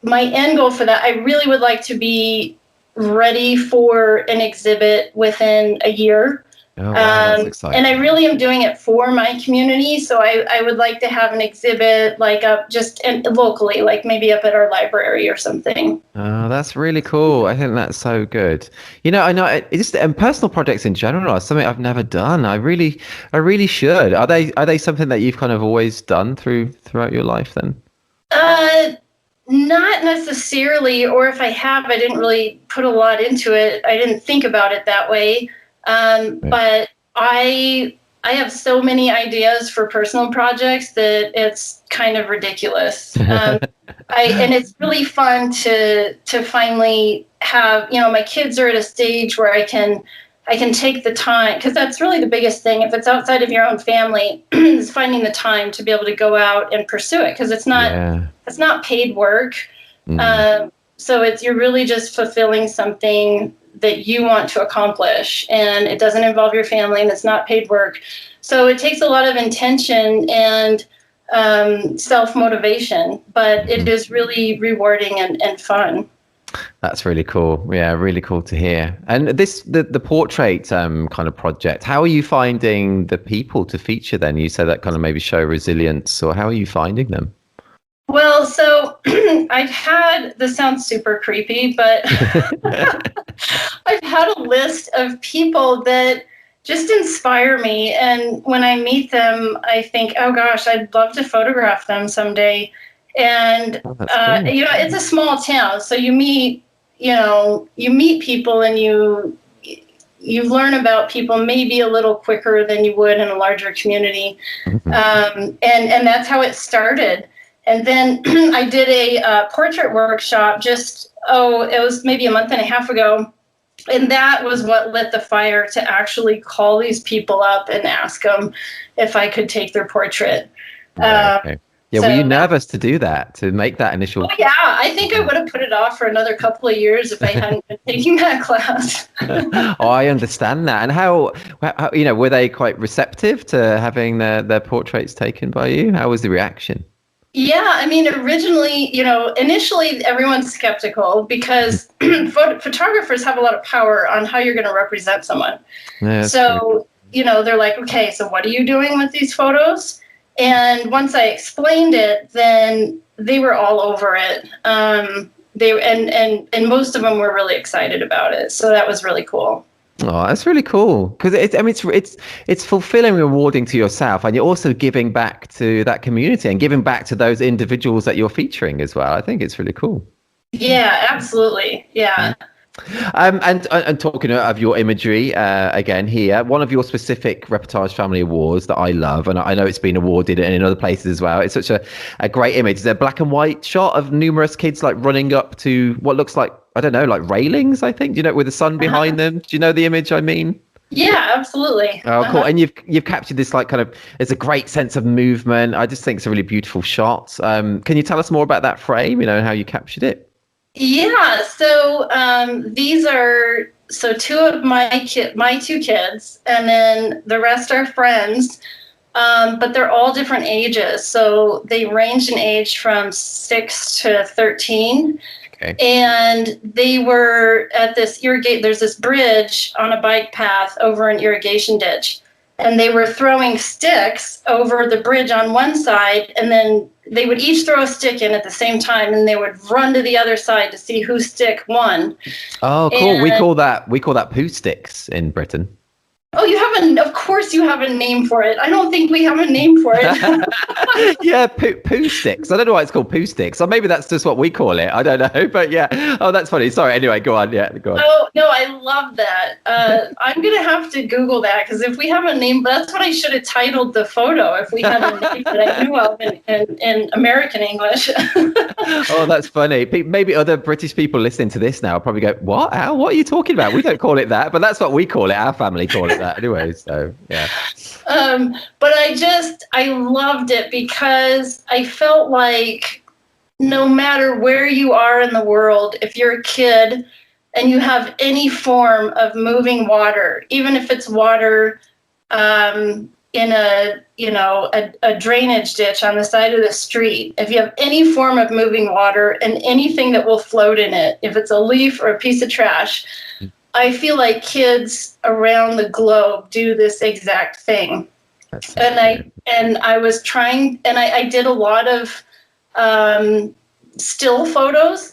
my end goal for that, I really would like to be ready for an exhibit within a year. Oh, wow, that's exciting. And I really am doing it for my community. So I would like to have an exhibit like locally, like maybe up at our library or something. Oh, that's really cool. I think that's so good. I know and personal projects in general are something I've never done. I really should. Are they something that you've kind of always done throughout your life then? Not necessarily, or if I have, I didn't really put a lot into it. I didn't think about it that way. But I have so many ideas for personal projects that it's kind of ridiculous. And it's really fun to finally have, my kids are at a stage where I can I can take the time, because that's really the biggest thing. If it's outside of your own family, is finding the time to be able to go out and pursue it, because it's not paid work. So you're really just fulfilling something that you want to accomplish, and it doesn't involve your family, and it's not paid work. So it takes a lot of intention and self-motivation, but it is really rewarding and fun. That's really cool. Yeah, really cool to hear. And the portrait kind of project, how are you finding the people to feature then? You said that kind of maybe show resilience, or how are you finding them? Well, so this sounds super creepy, but I've had a list of people that just inspire me. And when I meet them, I think, oh gosh, I'd love to photograph them someday. And, Cool. it's a small town. So you meet people, and you learn about people maybe a little quicker than you would in a larger community. And that's how it started. And then I did a portrait workshop it was maybe a month and a half ago. And that was what lit the fire to actually call these people up and ask them if I could take their portrait. Okay. Yeah, were you nervous to do that, to make that initial? Oh, yeah, I think I would have put it off for another couple of years if I hadn't been taking that class. Oh, I understand that. And how, were they quite receptive to having their portraits taken by you? How was the reaction? Yeah, I mean, originally, initially everyone's skeptical because photographers have a lot of power on how you're going to represent someone. Yeah, so, they're like, okay, so what are you doing with these photos? And once I explained it, then they were all over it. And most of them were really excited about it. So that was really cool. Oh, that's really cool, because it's fulfilling and rewarding to yourself, and you're also giving back to that community and giving back to those individuals that you're featuring as well. I think it's really cool. Yeah, absolutely. Yeah. And talking of your imagery again here, one of your specific Reportage Family Awards that I love, and I know it's been awarded in other places as well. It's such a great image. It's a black and white shot of numerous kids like running up to what looks like, I don't know, like railings, I think, with the sun behind them. Do you know the image I mean? Yeah, absolutely. Oh, cool. And you've captured this like kind of, it's a great sense of movement. I just think it's a really beautiful shot. Can you tell us more about that frame, and how you captured it? Yeah, so these are two of my two kids, and then the rest are friends, but they're all different ages. So they range in age from 6 to 13. Okay. And they were at this there's this bridge on a bike path over an irrigation ditch. And they were throwing sticks over the bridge on one side, and then they would each throw a stick in at the same time, and they would run to the other side to see whose stick won. Oh, cool. And we call that Poohsticks in Britain. Oh, of course you have a name for it. I don't think we have a name for it. Yeah, Poohsticks. I don't know why it's called Poohsticks. Or maybe that's just what we call it. I don't know. But yeah. Oh, that's funny. Sorry. Anyway, go on. Yeah, go on. Oh, no, I love that. I'm going to have to Google that, because if we have a name, that's what I should have titled the photo if we had a name that I knew of in American English. Oh, that's funny. Maybe other British people listening to this now probably go, what? Al, what are you talking about? We don't call it that, but that's what we call it. Our family call it that anyway. So, yeah. But I loved it because I felt like no matter where you are in the world, if you're a kid and you have any form of moving water, even if it's water in a drainage ditch on the side of the street, if you have any form of moving water and anything that will float in it, if it's a leaf or a piece of trash, I feel like kids around the globe do this exact thing. And I was trying, and I did a lot of still photos,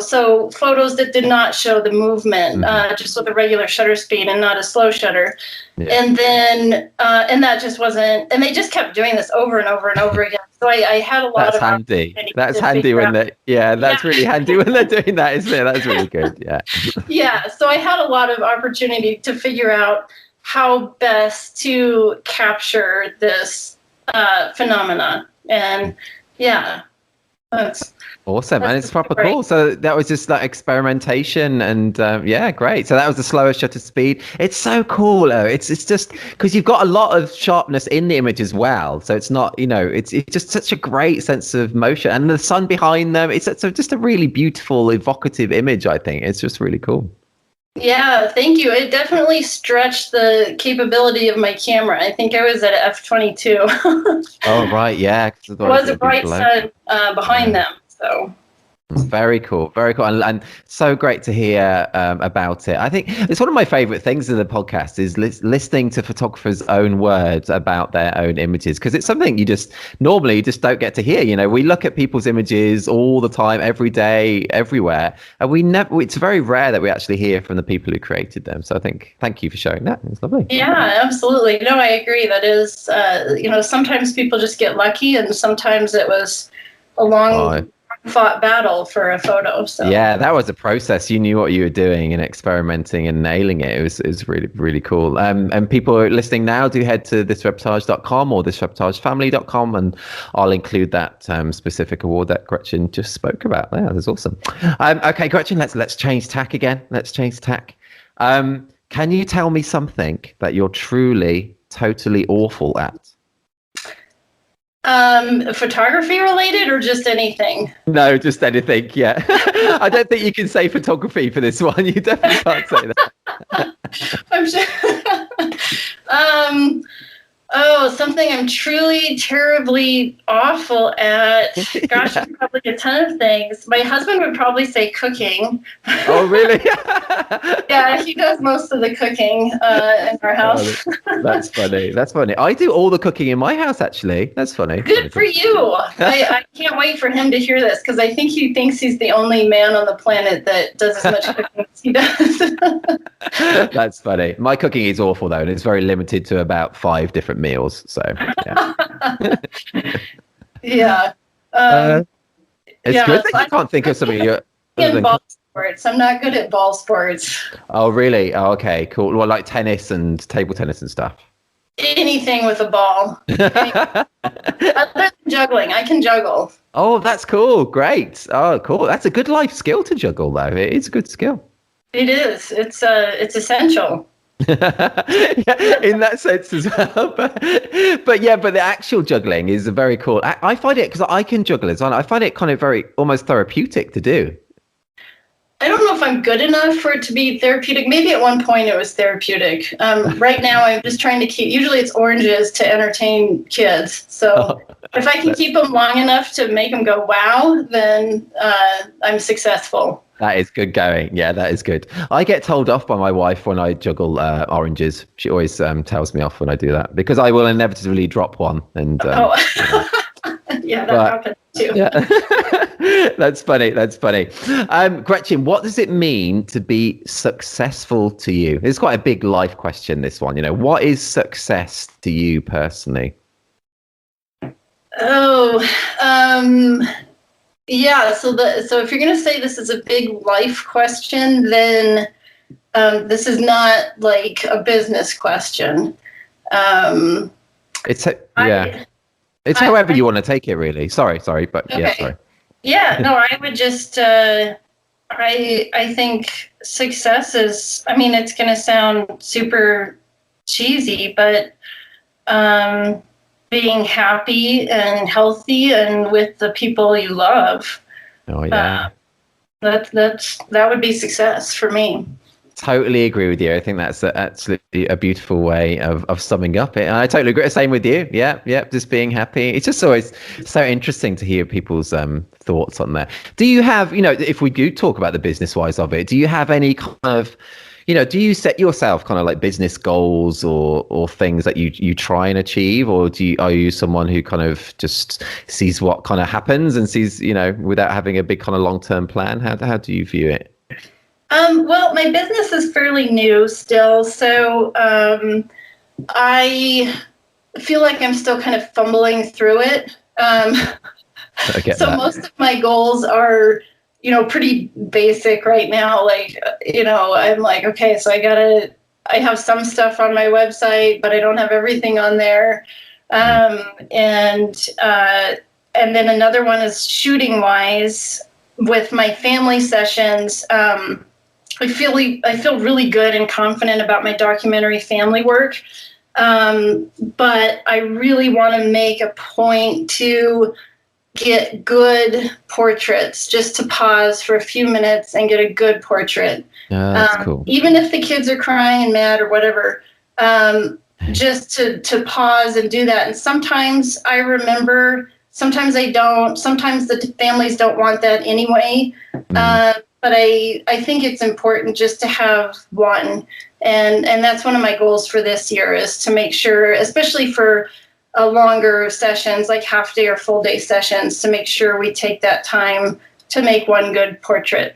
so photos that did not show the movement, just with a regular shutter speed and not a slow shutter. Yeah. And then, and that just wasn't, and they just kept doing this over and over and over again. So I had a lot of handy. That's handy when that's really handy when they're doing that, isn't it? That's really good. Yeah. Yeah. So I had a lot of opportunity to figure out how best to capture this phenomena. And yeah. That's Awesome. And it's proper great. cool. So that was just like experimentation and yeah, great. So that was the slower shutter speed. It's so cool though. It's just because you've got a lot of sharpness in the image as well. So it's not, it's just such a great sense of motion and the sun behind them. It's just a really beautiful, evocative image, I think. It's just really cool. Yeah, thank you. It definitely stretched the capability of my camera. I think I was at f/22. Oh, right. Yeah. It was a bright sun behind them. So very cool, very cool, and so great to hear about it. I think it's one of my favorite things of the podcast is listening to photographers' own words about their own images, because it's something you just normally don't get to hear. We look at people's images all the time, every day, everywhere, and it's very rare that we actually hear from the people who created them. So I think thank you for sharing that. It's lovely. Yeah, absolutely. No, I agree. That is, sometimes people just get lucky, and sometimes it was a long fought battle for a photo. So yeah, that was a process. You knew what you were doing and experimenting and nailing it. It was really, really cool. And people are listening now, do head to thisreportage.com or thisreportagefamily.com, and I'll include that specific award that Gretchen just spoke about. Yeah, that's awesome. Okay, Gretchen, let's change tack again. Let's change tack. Can you tell me something that you're truly, totally awful at? Photography related or just anything? No, just anything. Yeah. I don't think you can say photography for this one. You definitely can't say that. I'm sure. Something I'm truly terribly awful at. Gosh, probably a ton of things. My husband would probably say cooking. Oh, really? Yeah, he does most of the cooking in our house. That's funny. That's funny. I do all the cooking in my house, actually. That's funny. Good for you. I can't wait for him to hear this, because I think he thinks he's the only man on the planet that does as much cooking as he does. That's funny. My cooking is awful, though, and it's very limited to about 5 different meals. So, yeah. Yeah. It's good that you can't think of something you're... Ball sports. I'm not good at ball sports. Oh, really? Oh, okay, cool. Well, like tennis and table tennis and stuff. Anything with a ball. Other than juggling, I can juggle. Oh, that's cool. Great. Oh, cool. That's a good life skill to juggle, though. It is a good skill. It is. It's essential. Yeah, in that sense as well. But the actual juggling is very cool. I find it, because I can juggle as well. I find it kind of very almost therapeutic to do. I don't know if I'm good enough for it to be therapeutic. Maybe at one point it was therapeutic. Right now I'm just trying to keep, usually it's oranges to entertain kids. So if I can keep them long enough to make them go, wow, then I'm successful. That is good going. Yeah, that is good. I get told off by my wife when I juggle oranges. She always tells me off when I do that, because I will inevitably drop one. And yeah, that happens too. Yeah. That's funny. That's funny. Gretchen, what does it mean to be successful to you? It's quite a big life question, this one. What is success to you personally? Yeah. So if you're going to say this is a big life question, then this is not like a business question. It's however you want to take it, really. Sorry, but okay. Yeah, sorry. Yeah, no, I would just, I think success is, it's going to sound super cheesy, but being happy and healthy and with the people you love. Oh, yeah. That would be success for me. Totally agree with you. I think that's absolutely a beautiful way of summing up it. And I totally agree. Same with you. Yeah. Just being happy. It's just always so interesting to hear people's thoughts on that. Do you have, if we do talk about the business wise of it, do you have any kind of, do you set yourself kind of like business goals or things that you try and achieve, or are you someone who kind of just sees what kind of happens and sees, without having a big kind of long-term plan? How do you view it? Well, my business is fairly new still, so I feel like I'm still kind of fumbling through it. So most of my goals are, pretty basic right now. Like, I'm like, okay, so I have some stuff on my website, but I don't have everything on there. And I and then another one is shooting wise with my family sessions. I feel really good and confident about my documentary family work. But I really want to make a point to get good portraits, just to pause for a few minutes and get a good portrait. That's cool. Even if the kids are crying and mad or whatever, just to pause and do that. And sometimes I remember, sometimes I don't, sometimes the families don't want that anyway. But I think it's important just to have one. And that's one of my goals for this year, is to make sure, especially for longer sessions, like half day or full day sessions, to make sure we take that time to make one good portrait.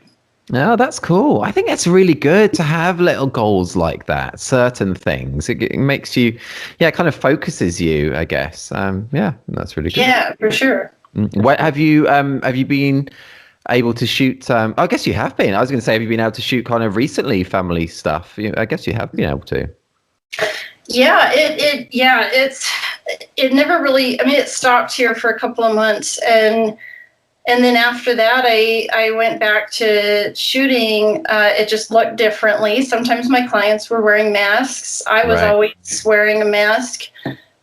No, that's cool. I think that's really good to have little goals like that, certain things. It makes you, kind of focuses you, I guess. That's really good. Yeah, for sure. What have you been able to shoot? I guess you have been. I was going to say, have you been able to shoot kind of recently family stuff? I guess you have been able to. Yeah, it never really, I mean, it stopped here for a couple of months, and then after that, I went back to shooting. It just looked differently. Sometimes my clients were wearing masks. I was always wearing a mask,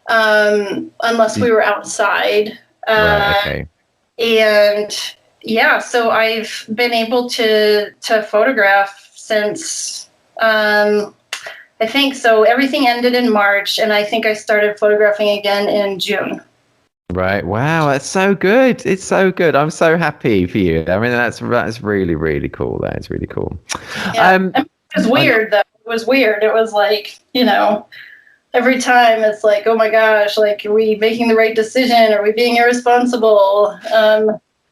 unless we were outside. Okay. And yeah, so I've been able to photograph since, I think so. Everything ended in March, and I think I started photographing again in June. Right. Wow. That's so good. It's so good. I'm so happy for you. I mean, that's really, really cool. That is really cool. Yeah. It was weird, though. It was weird. It was like, every time it's like, oh my gosh, like, are we making the right decision? Are we being irresponsible?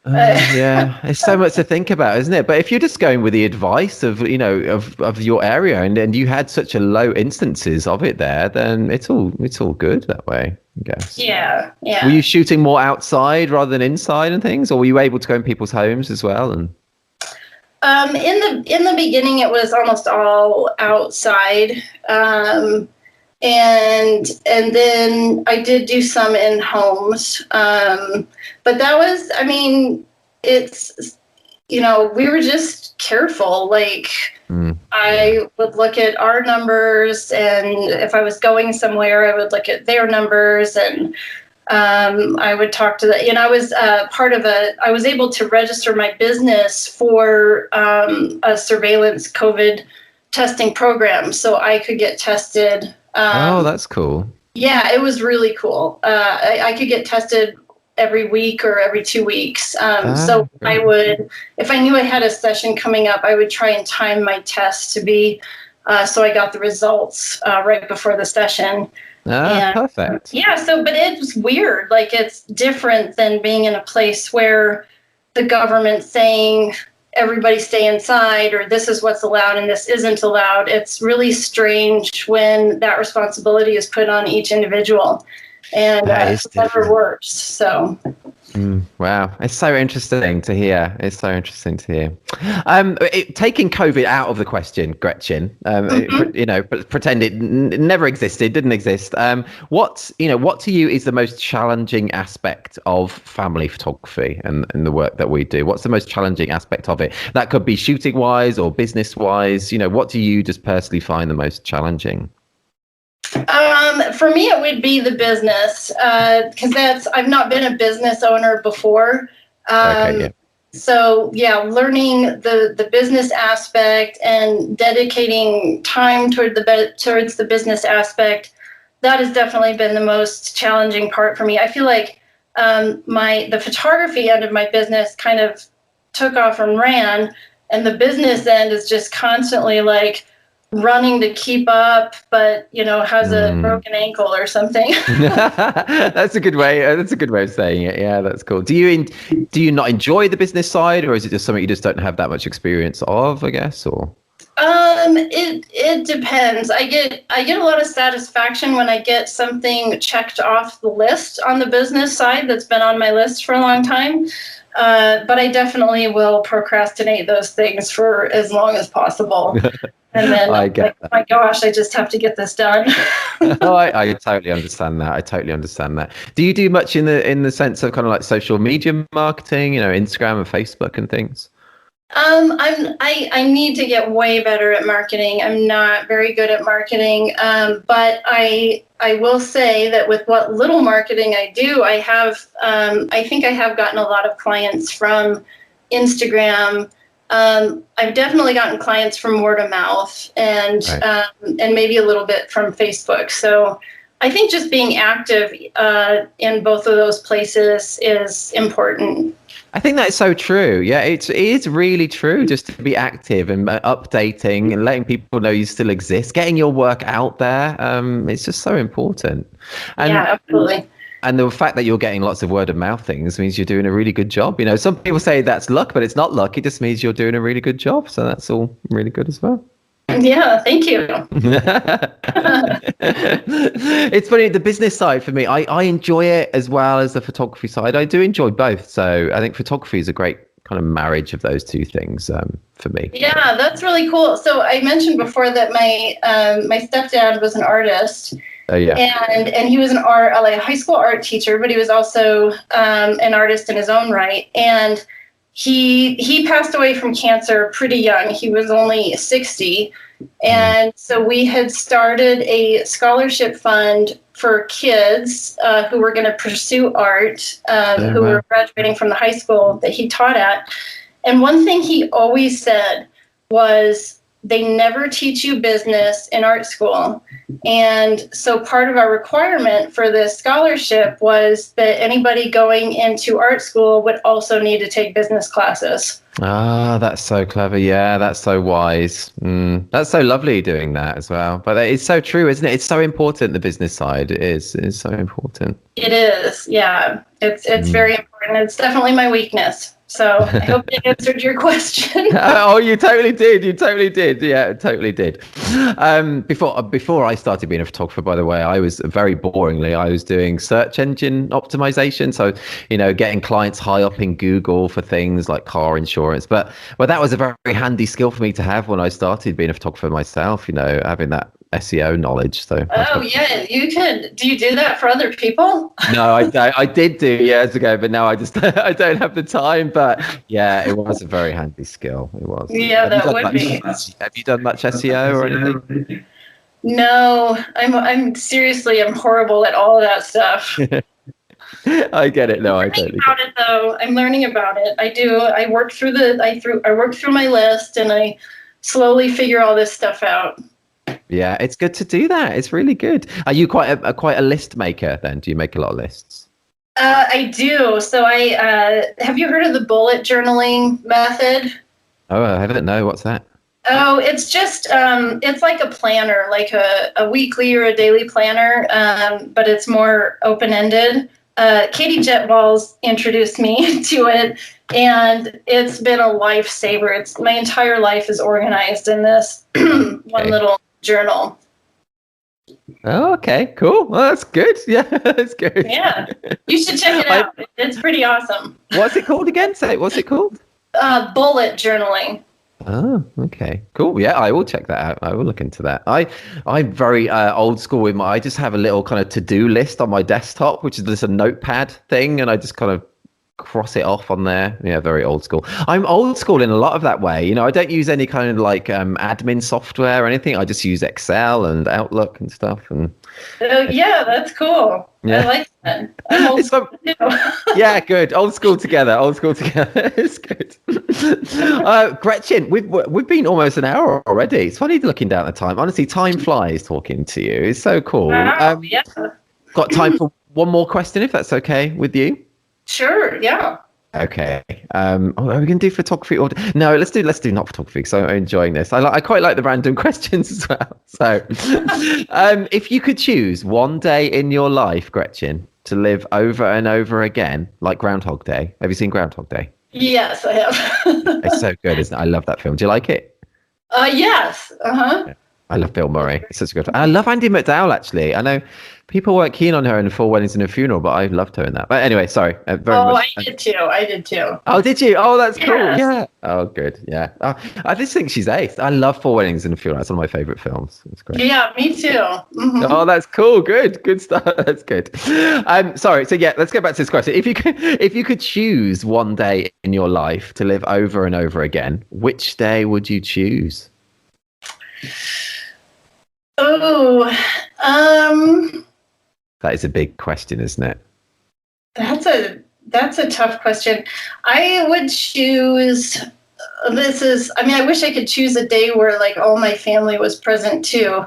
Yeah, it's so much to think about, isn't it? But if you're just going with the advice of your area, and you had such a low instances of it there, then it's all good that way, I guess. Yeah. Were you shooting more outside rather than inside and things, or were you able to go in people's homes as well? And in the beginning, it was almost all outside, and then I did do some in homes. But that was, I mean, it's, we were just careful. Like, I would look at our numbers, and if I was going somewhere, I would look at their numbers, and I would talk to I was I was able to register my business for a surveillance COVID testing program, so I could get tested. Oh, that's cool. Yeah, it was really cool. I could get tested every week or every 2 weeks. So I would, if I knew I had a session coming up, I would try and time my test to be, so I got the results right before the session. Perfect. Yeah, but it was weird. Like, it's different than being in a place where the government's saying, everybody stay inside, or this is what's allowed and this isn't allowed. It's really strange when that responsibility is put on each individual. And it never works. So. Wow, it's so interesting to hear. Taking COVID out of the question, Gretchen, pretend it never existed, didn't exist. What to you is the most challenging aspect of family photography and the work that we do? What's the most challenging aspect of it? That could be shooting wise or business wise. What do you just personally find the most challenging? For me, it would be the business, because I've not been a business owner before. So learning the business aspect and dedicating time towards the business aspect, that has definitely been the most challenging part for me. I feel like the photography end of my business kind of took off and ran, and the business end is just constantly like running to keep up, but has a broken ankle or something. That's a good way of saying it. Yeah, that's cool. Do you not enjoy the business side, or is it just something you just don't have that much experience of, I guess? Or it depends. I get a lot of satisfaction when I get something checked off the list on the business side that's been on my list for a long time. But I definitely will procrastinate those things for as long as possible. And then I get like, oh my gosh, I just have to get this done. Oh, I totally understand that. I totally understand that. Do you do much in the sense of kind of like social media marketing, Instagram and Facebook and things? I need to get way better at marketing. I'm not very good at marketing. But I will say that with what little marketing I do, I think I have gotten a lot of clients from Instagram. I've definitely gotten clients from word of mouth and Right. and maybe a little bit from Facebook. So I think just being active in both of those places is important. I think that's so true. Yeah, it is really true just to be active and updating and letting people know you still exist, getting your work out there. It's just so important. And Yeah, absolutely. and the fact that you're getting lots of word of mouth things means you're doing a really good job. Some people say that's luck, but it's not luck. It just means you're doing a really good job. So that's all really good as well. Yeah, thank you. It's funny, the business side for me, I enjoy it as well as the photography side. I do enjoy both. So I think photography is a great kind of marriage of those two things for me. Yeah, that's really cool. So I mentioned before that my stepdad was an artist. Oh, yeah. And he was like a high school art teacher, but he was also an artist in his own right. And he passed away from cancer pretty young. He was only 60. And so we had started a scholarship fund for kids who were going to pursue art, who were graduating from the high school that he taught at. And one thing he always said was, they never teach you business in art school. And so part of our requirement for this scholarship was that anybody going into art school would also need to take business classes. Ah, that's so clever. Yeah, that's so wise. That's so lovely doing that as well. But it's so true, isn't it? It's so important, the business side. It's so important. It is. Yeah, it's very important. It's definitely my weakness. So I hope it answered your question. Oh, you totally did. You totally did. Yeah, totally did. Before I started being a photographer, by the way, I was very boringly, I was doing search engine optimization. So, getting clients high up in Google for things like car insurance. But that was a very, very handy skill for me to have when I started being a photographer myself, having that SEO knowledge. So oh yeah, you could. Do you do that for other people? No, I did do years ago, but now I don't have the time. But yeah, it was a very handy skill. It was. Yeah, that would be. Have you done much SEO or anything? No, I'm seriously, I'm horrible at all of that stuff. I get it. No, I totally about it though. I'm learning about it. I do. I work through my list and I slowly figure all this stuff out. Yeah, it's good to do that. It's really good. Are you quite a list maker then? Do you make a lot of lists? I do. So have you heard of the bullet journaling method? Oh, I haven't. No, what's that? Oh, it's just it's like a planner, like a weekly or a daily planner, but it's more open-ended. Katie Jetballs introduced me to it, and it's been a lifesaver. My entire life is organized in this one little journal. Oh, okay, cool. Well, that's good. Yeah, that's good. Yeah, you should check it out. It's pretty awesome. What's it called again? Say, what's it called? Bullet journaling. Oh, okay, cool. Yeah, I will check that out. I will look into that. I'm very old school with I just have a little kind of to-do list on my desktop, which is just a notepad thing, and I just kind of cross it off on there. Yeah, very old school. I'm old school in a lot of that way. I don't use any kind of like admin software or anything. I just use Excel and Outlook and stuff. And yeah, that's cool. Yeah. I like that. I'm old school too. Yeah, good. Old school together. Old school together. It's good. Gretchen, we've been almost an hour already. It's funny looking down at the time. Honestly, time flies talking to you. It's so cool. Wow, yeah. Got time for one more question, if that's okay with you? Sure. Yeah. Okay. Are we going to do photography or no? Let's do not photography because I'm enjoying this. I quite like the random questions as well. So, if you could choose one day in your life, Gretchen, to live over and over again, like Groundhog Day. Have you seen Groundhog Day? Yes, I have. It's so good, isn't it? I love that film. Do you like it? Yes. Uh-huh. I love Bill Murray. It's such a good. I love Andy McDowell. Actually, I know people weren't keen on her in Four Weddings and a Funeral, but I loved her in that. But anyway, sorry. Very much. I did too. I did too. Oh, did you? Oh, that's cool. Yes. Yeah. Oh, good. Yeah. Oh, I just think she's ace. I love Four Weddings and a Funeral. It's one of my favorite films. It's great. Yeah, me too. Mm-hmm. Oh, that's cool. Good stuff. That's good. Sorry. So yeah, let's get back to this question. If you could choose one day in your life to live over and over again, which day would you choose? Oh, that is a big question, isn't it? That's a tough question. I would choose. I wish I could choose a day where like all my family was present too.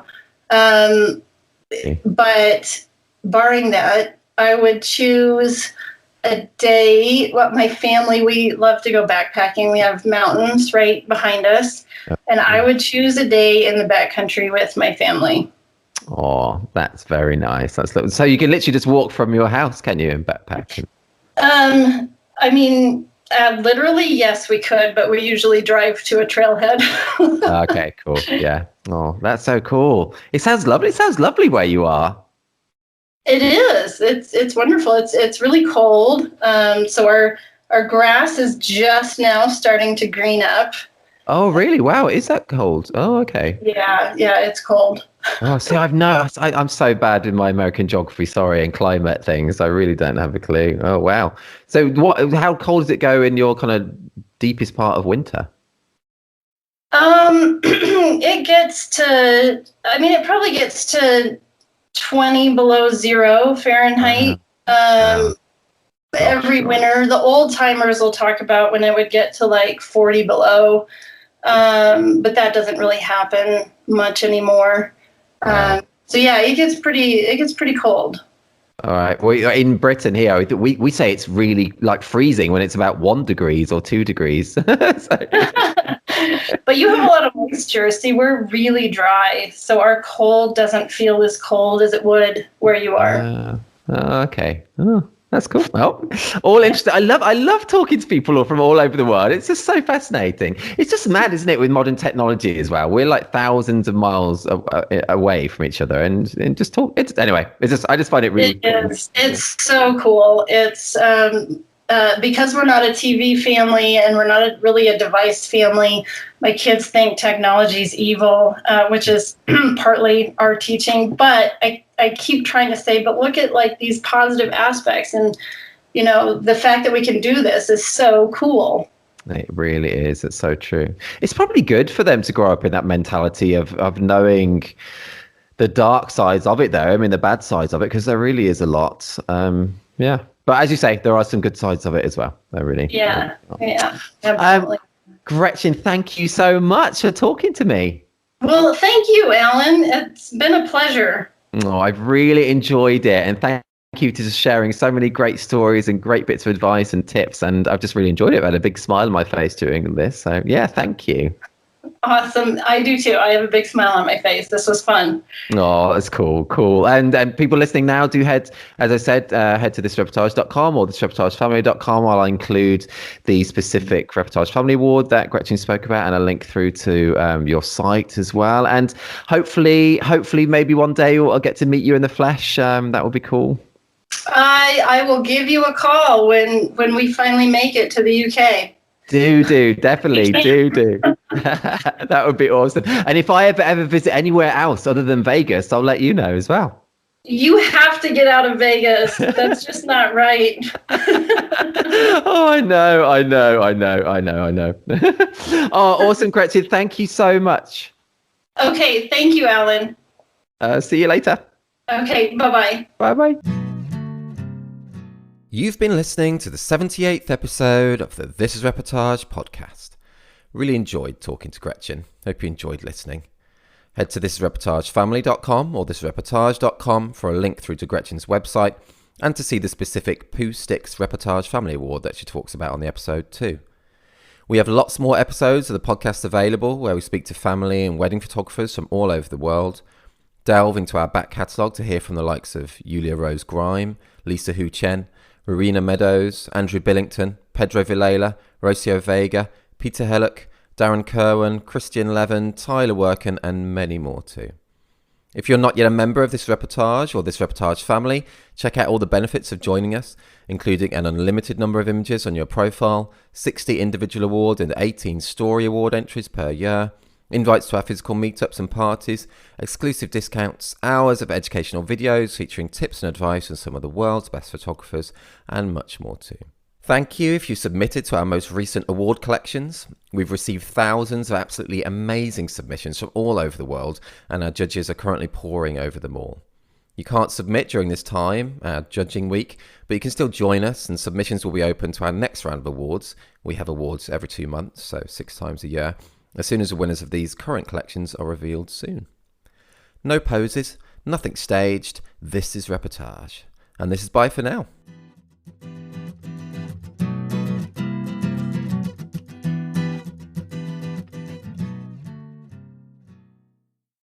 Okay. But barring that, I would choose a day. Well, my family, we love to go backpacking. We have mountains right behind us. And I would choose a day in the backcountry with my family. Oh, that's very nice. So you can literally just walk from your house, can you, in backpacking? Literally, yes, we could, but we usually drive to a trailhead. Okay, cool. Yeah. Oh, that's so cool. It sounds lovely. It sounds lovely where you are. It is. It's wonderful. It's really cold. So our grass is just now starting to green up. Oh, really? Wow. Is that cold? Oh, okay. Yeah, it's cold. Oh, see, I'm so bad in my American geography, sorry, and climate things. I really don't have a clue. Oh, wow. So how cold does it go in your kind of deepest part of winter? It probably gets to 20 below zero Fahrenheit. Every winter, the old timers will talk about when it would get to like 40 below. But that doesn't really happen much anymore. So yeah, it gets pretty cold. All right. Well, in Britain here, we say it's really like freezing when it's about 1 degree or 2 degrees. But you have a lot of moisture. See, we're really dry, so our cold doesn't feel as cold as it would where you are. Okay. Oh, that's cool. Well, all interesting. I love talking to people from all over the world. It's just so fascinating. It's just mad, isn't it, with modern technology as well? We're like thousands of miles away from each other, and just talk. I just find it really cool. It's so cool. It's because we're not a TV family and we're not really a device family. My kids think technology is evil, which is partly our teaching. But I keep trying to say, but look at like these positive aspects, and the fact that we can do this is so cool. It really is. It's so true. It's probably good for them to grow up in that mentality of knowing the dark sides of it, though. I mean, the bad sides of it, because there really is a lot. Yeah. But as you say, there are some good sides of it as well. There really. Yeah. Absolutely. Gretchen, thank you so much for talking to me. Well, thank you, Alan. It's been a pleasure. Oh, I've really enjoyed it. And thank you to just sharing so many great stories and great bits of advice and tips. And I've just really enjoyed it. I had a big smile on my face during this. So yeah, thank you. Awesome. I do too. I have a big smile on my face. This was fun. Oh, that's cool. And people listening now, do head, as I said, head to thisreportage.com or thisreportagefamily.com. I'll include the specific Reportage Family Award that Gretchen spoke about and a link through to your site as well. And hopefully maybe one day I'll get to meet you in the flesh. That would be cool. I will give you a call when we finally make it to the UK. Do definitely do. That would be awesome. And if I ever visit anywhere else other than Vegas, I'll let you know as well. You have to get out of Vegas. That's just not right. Oh, I know. Oh, awesome, Gretchen. Thank you so much. Okay, thank you, Alan. See you later. Okay, bye-bye. Bye-bye. You've been listening to the 78th episode of the This Is Reportage podcast. Really enjoyed talking to Gretchen. Hope you enjoyed listening. Head to thisisreportagefamily.com or thisreportage.com for a link through to Gretchen's website and to see the specific Poohsticks Reportage Family Award that she talks about on the episode too. We have lots more episodes of the podcast available where we speak to family and wedding photographers from all over the world, delve into our back catalogue to hear from the likes of Yulia Rose Grime, Lisa Hu Chen, Marina Meadows, Andrew Billington, Pedro Villela, Rocio Vega, Peter Hellock, Darren Kerwin, Christian Levin, Tyler Workin, and many more too. If you're not yet a member of This Reportage or This Reportage family, check out all the benefits of joining us, including an unlimited number of images on your profile, 60 individual award and 18 story award entries per year, invites to our physical meetups and parties, exclusive discounts, hours of educational videos featuring tips and advice on some of the world's best photographers, and much more too. Thank you if you submitted to our most recent award collections. We've received thousands of absolutely amazing submissions from all over the world, and our judges are currently poring over them all. You can't submit during this time, our judging week, but you can still join us, and submissions will be open to our next round of awards. We have awards every 2 months, so 6 times a year, as soon as the winners of these current collections are revealed soon. No poses, nothing staged. This is Reportage, and this is bye for now.